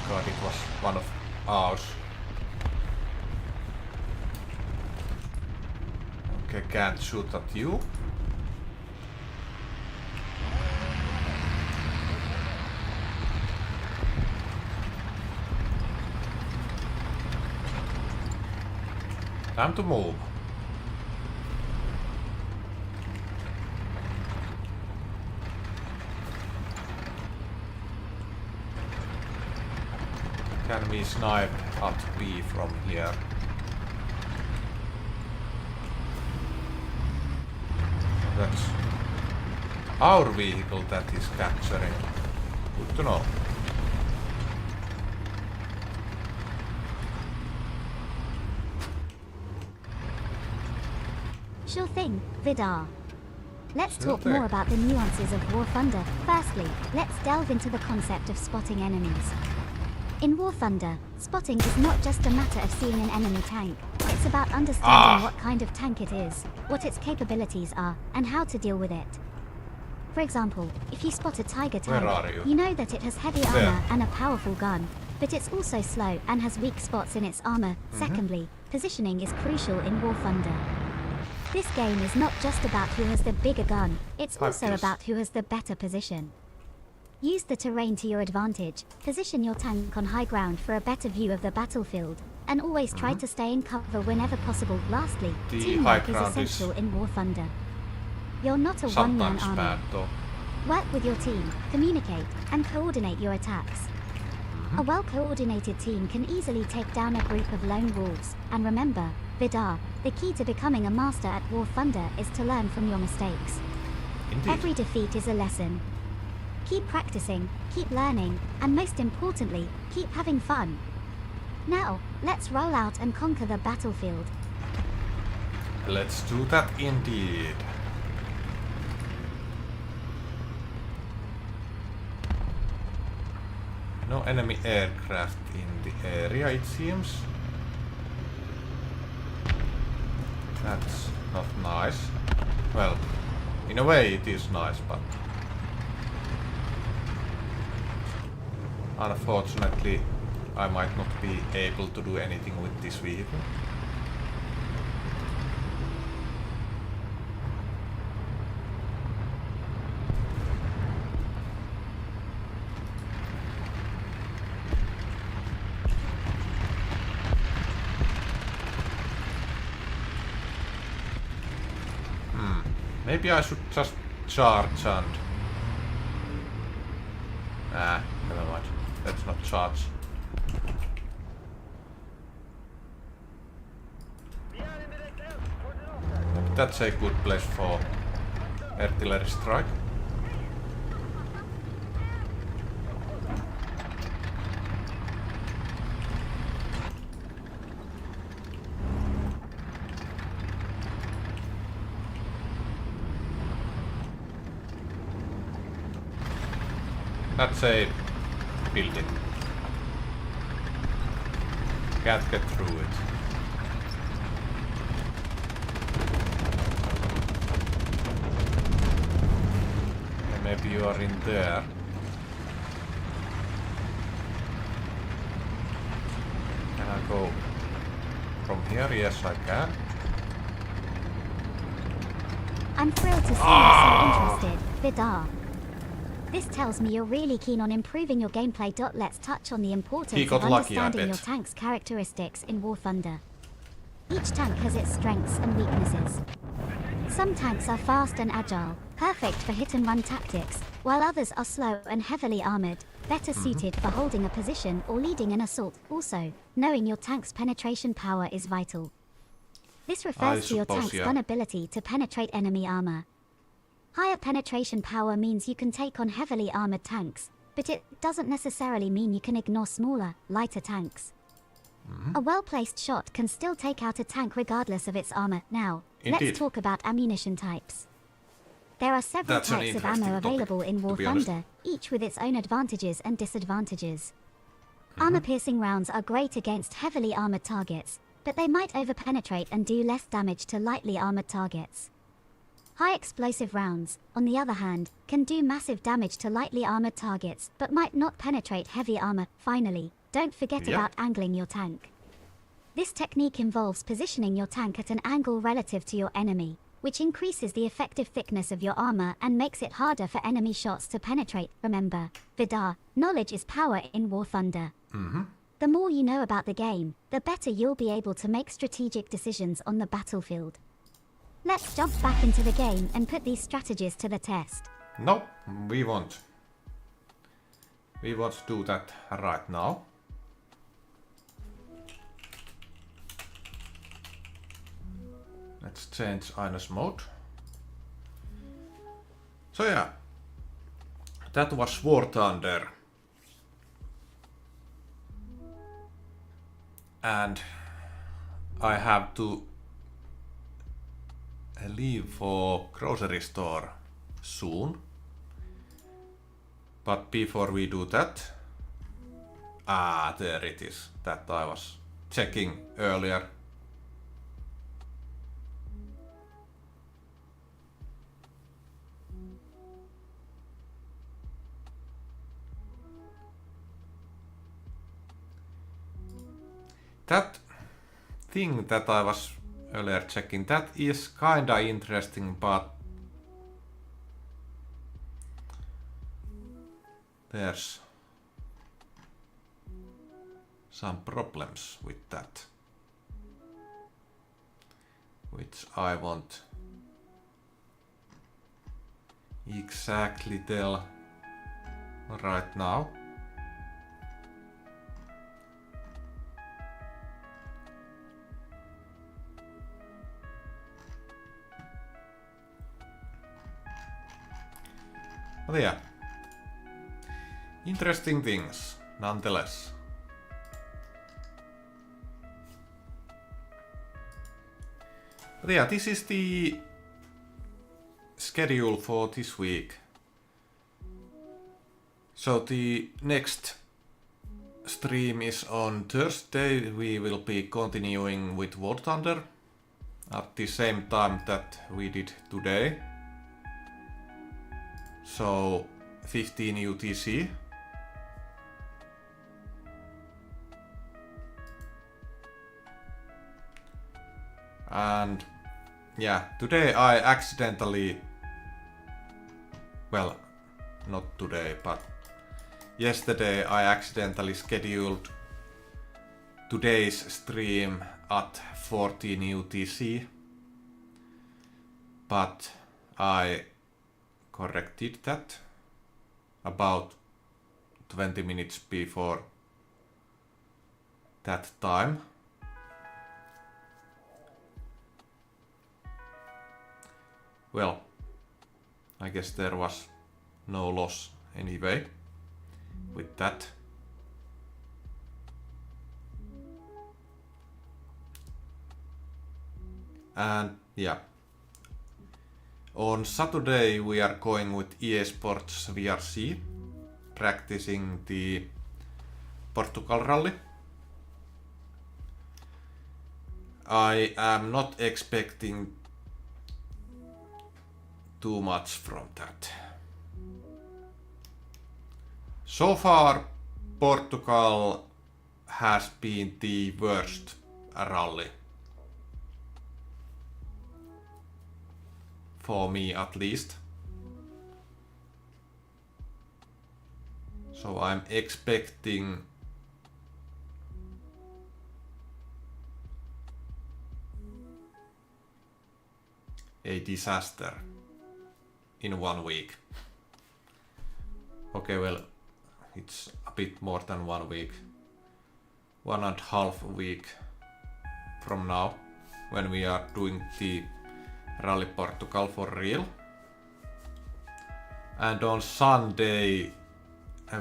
God, it was one of ours. Okay, can't shoot at you. Time to move. Can we snipe at B from here? That's our vehicle that is capturing. Good to know. Sure thing, Vidarr. Let's Sure talk thing. more about the nuances of War Thunder. Firstly, let's delve into the concept of spotting enemies. In War Thunder, spotting is not just a matter of seeing an enemy tank. It's about understanding what kind of tank it is, what its capabilities are, and how to deal with it. For example, if you spot a Tiger Where tank, are you? you know that it has heavy There. armor and a powerful gun, but it's also slow and has weak spots in its armor. Secondly, positioning is crucial in War Thunder. This game is not just about who has the bigger gun, it's also Happiness. about who has the better position. Use the terrain to your advantage, position your tank on high ground for a better view of the battlefield, and always try to stay in cover whenever possible. Lastly, The teamwork high is ground is essential in War Thunder. You're not a one-man sometimes army. bad though. Work with your team, communicate, and coordinate your attacks. A well-coordinated team can easily take down a group of lone wolves. And remember, Vidarr, the key to becoming a master at War Thunder is to learn from your mistakes. Indeed. Every defeat is a lesson. Keep practicing, keep learning, and most importantly, keep having fun. Now, let's roll out and conquer the battlefield. Let's do that indeed. No enemy aircraft in the area, it seems. That's not nice. Well, in a way it is nice, but unfortunately I might not be able to do anything with this vehicle. Maybe I should just charge and... never mind. Let's not charge. Maybe that's a good place for artillery strike. That's a building. Can't get through it. Yeah, maybe you are in there. Can I go from here? Yes, I can. I'm thrilled to see you're so interested, Vidarr. This tells me you're really keen on improving your gameplay. Let's touch on the He importance got of lucky, I understanding bet. your tank's characteristics in War Thunder. Each tank has its strengths and weaknesses. Some tanks are fast and agile, perfect for hit-and-run tactics, while others are slow and heavily armored, better suited for holding a position or leading an assault. Also, knowing your tank's penetration power is vital. This refers to your suppose, tank's yeah. gun ability to penetrate enemy armor. Higher penetration power means you can take on heavily armored tanks, but it doesn't necessarily mean you can ignore smaller, lighter tanks. A well-placed shot can still take out a tank regardless of its armor. Now, Indeed. let's talk about ammunition types. There are several That's an types of interesting ammo topic, available in to War be honest. Thunder, each with its own advantages and disadvantages. Armor-piercing rounds are great against heavily armored targets, but they might overpenetrate and do less damage to lightly armored targets. High explosive rounds, on the other hand, can do massive damage to lightly armored targets but might not penetrate heavy armor. Finally, don't forget Yep. about angling your tank. This technique involves positioning your tank at an angle relative to your enemy, which increases the effective thickness of your armor and makes it harder for enemy shots to penetrate. Remember, Vidarr, knowledge is power in War Thunder. The more you know about the game, the better you'll be able to make strategic decisions on the battlefield. Let's jump back into the game and put these strategies to the test. No, we won't. We want to do that right now. Let's change Ines mode. So yeah, that was War Thunder. And I have to leave for grocery store soon. But before we do that, there it is, that I was checking earlier. That thing that I was earlier checking, that is kinda interesting, but there's some problems with that, which I won't exactly tell right now. But yeah, interesting things nonetheless. But yeah, this is the schedule for this week. So the next stream is on Thursday. We will be continuing with War Thunder at the same time that we did today. So 15 UTC. And yeah, today I accidentally, well, not today, but yesterday I accidentally scheduled today's stream at 14 UTC, but I corrected that about 20 minutes before that time. Well, I guess there was no loss anyway with that. And yeah, on Saturday we are going with EA Sports VRC, practicing the Portugal rally. I am not expecting too much from that. So far, Portugal has been the worst rally. For me at least. So I'm expecting a disaster in 1 week. Okay, well, it's a bit more than 1 week. 1.5 week from now, when we are doing the Rally Portugal for real. And on Sunday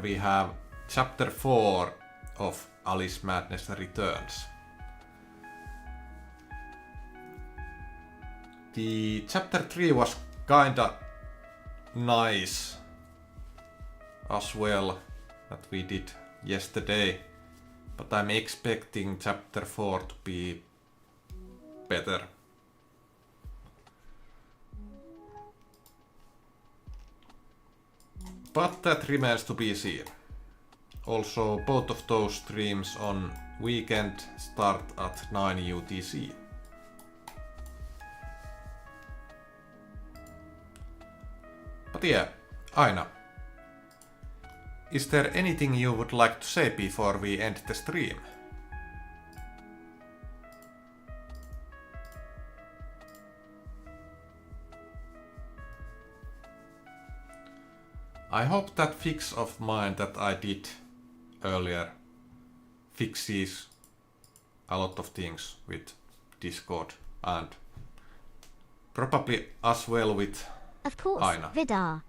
we have chapter 4 of Alice Madness Returns. The chapter 3 was kinda nice as well, that we did yesterday, but I'm expecting chapter 4 to be better. But that remains to be seen. Also, both of those streams on weekend start at 9 UTC. But yeah, Aina, is there anything you would like to say before we end the stream? I hope that fix of mine that I did earlier fixes a lot of things with Discord and probably as well with Of course, Aina. Vidarr.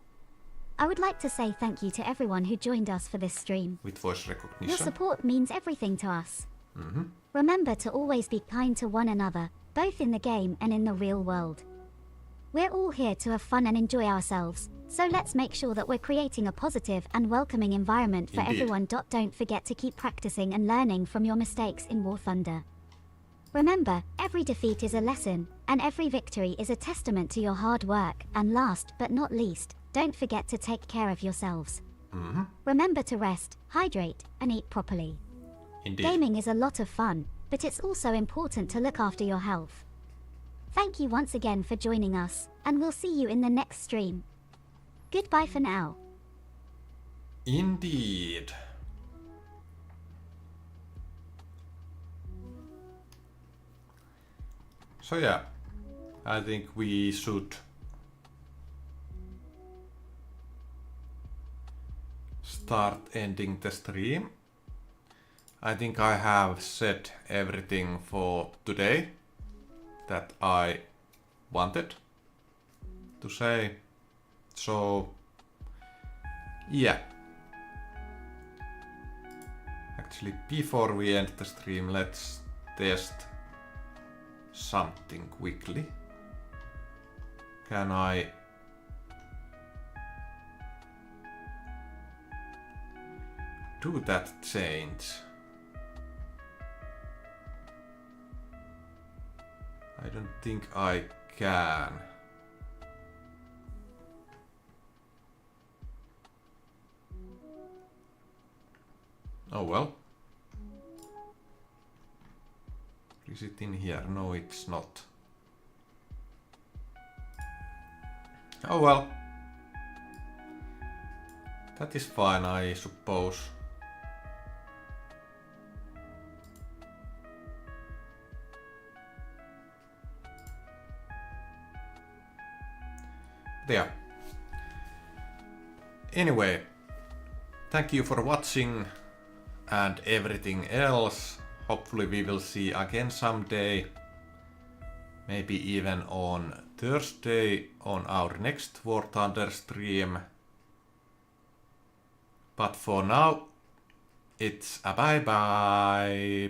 I would like to say thank you to everyone who joined us for this stream. With voice Your recognition. support means everything to us. Mm-hmm. Remember to always be kind to one another, both in the game and in the real world. We're all here to have fun and enjoy ourselves, so let's make sure that we're creating a positive and welcoming environment for Indeed. everyone. Don't forget to keep practicing and learning from your mistakes in War Thunder. Remember, every defeat is a lesson, and every victory is a testament to your hard work, and last but not least, don't forget to take care of yourselves. Mm-hmm. Remember to rest, hydrate, and eat properly. Indeed. Gaming is a lot of fun, but it's also important to look after your health. Thank you once again for joining us, and we'll see you in the next stream. Goodbye for now. Indeed. So yeah, I think we should start ending the stream. I think I have said everything for today that I wanted to say. So yeah. Actually, before we end the stream, let's test something quickly. Can I do that change? I don't think I can. Oh well. Is it in here? No, it's not. Oh well. That is fine, I suppose. Yeah. Anyway, thank you for watching and everything else. Hopefully we will see again someday. Maybe even on Thursday on our next War Thunder stream. But for now, it's a bye bye.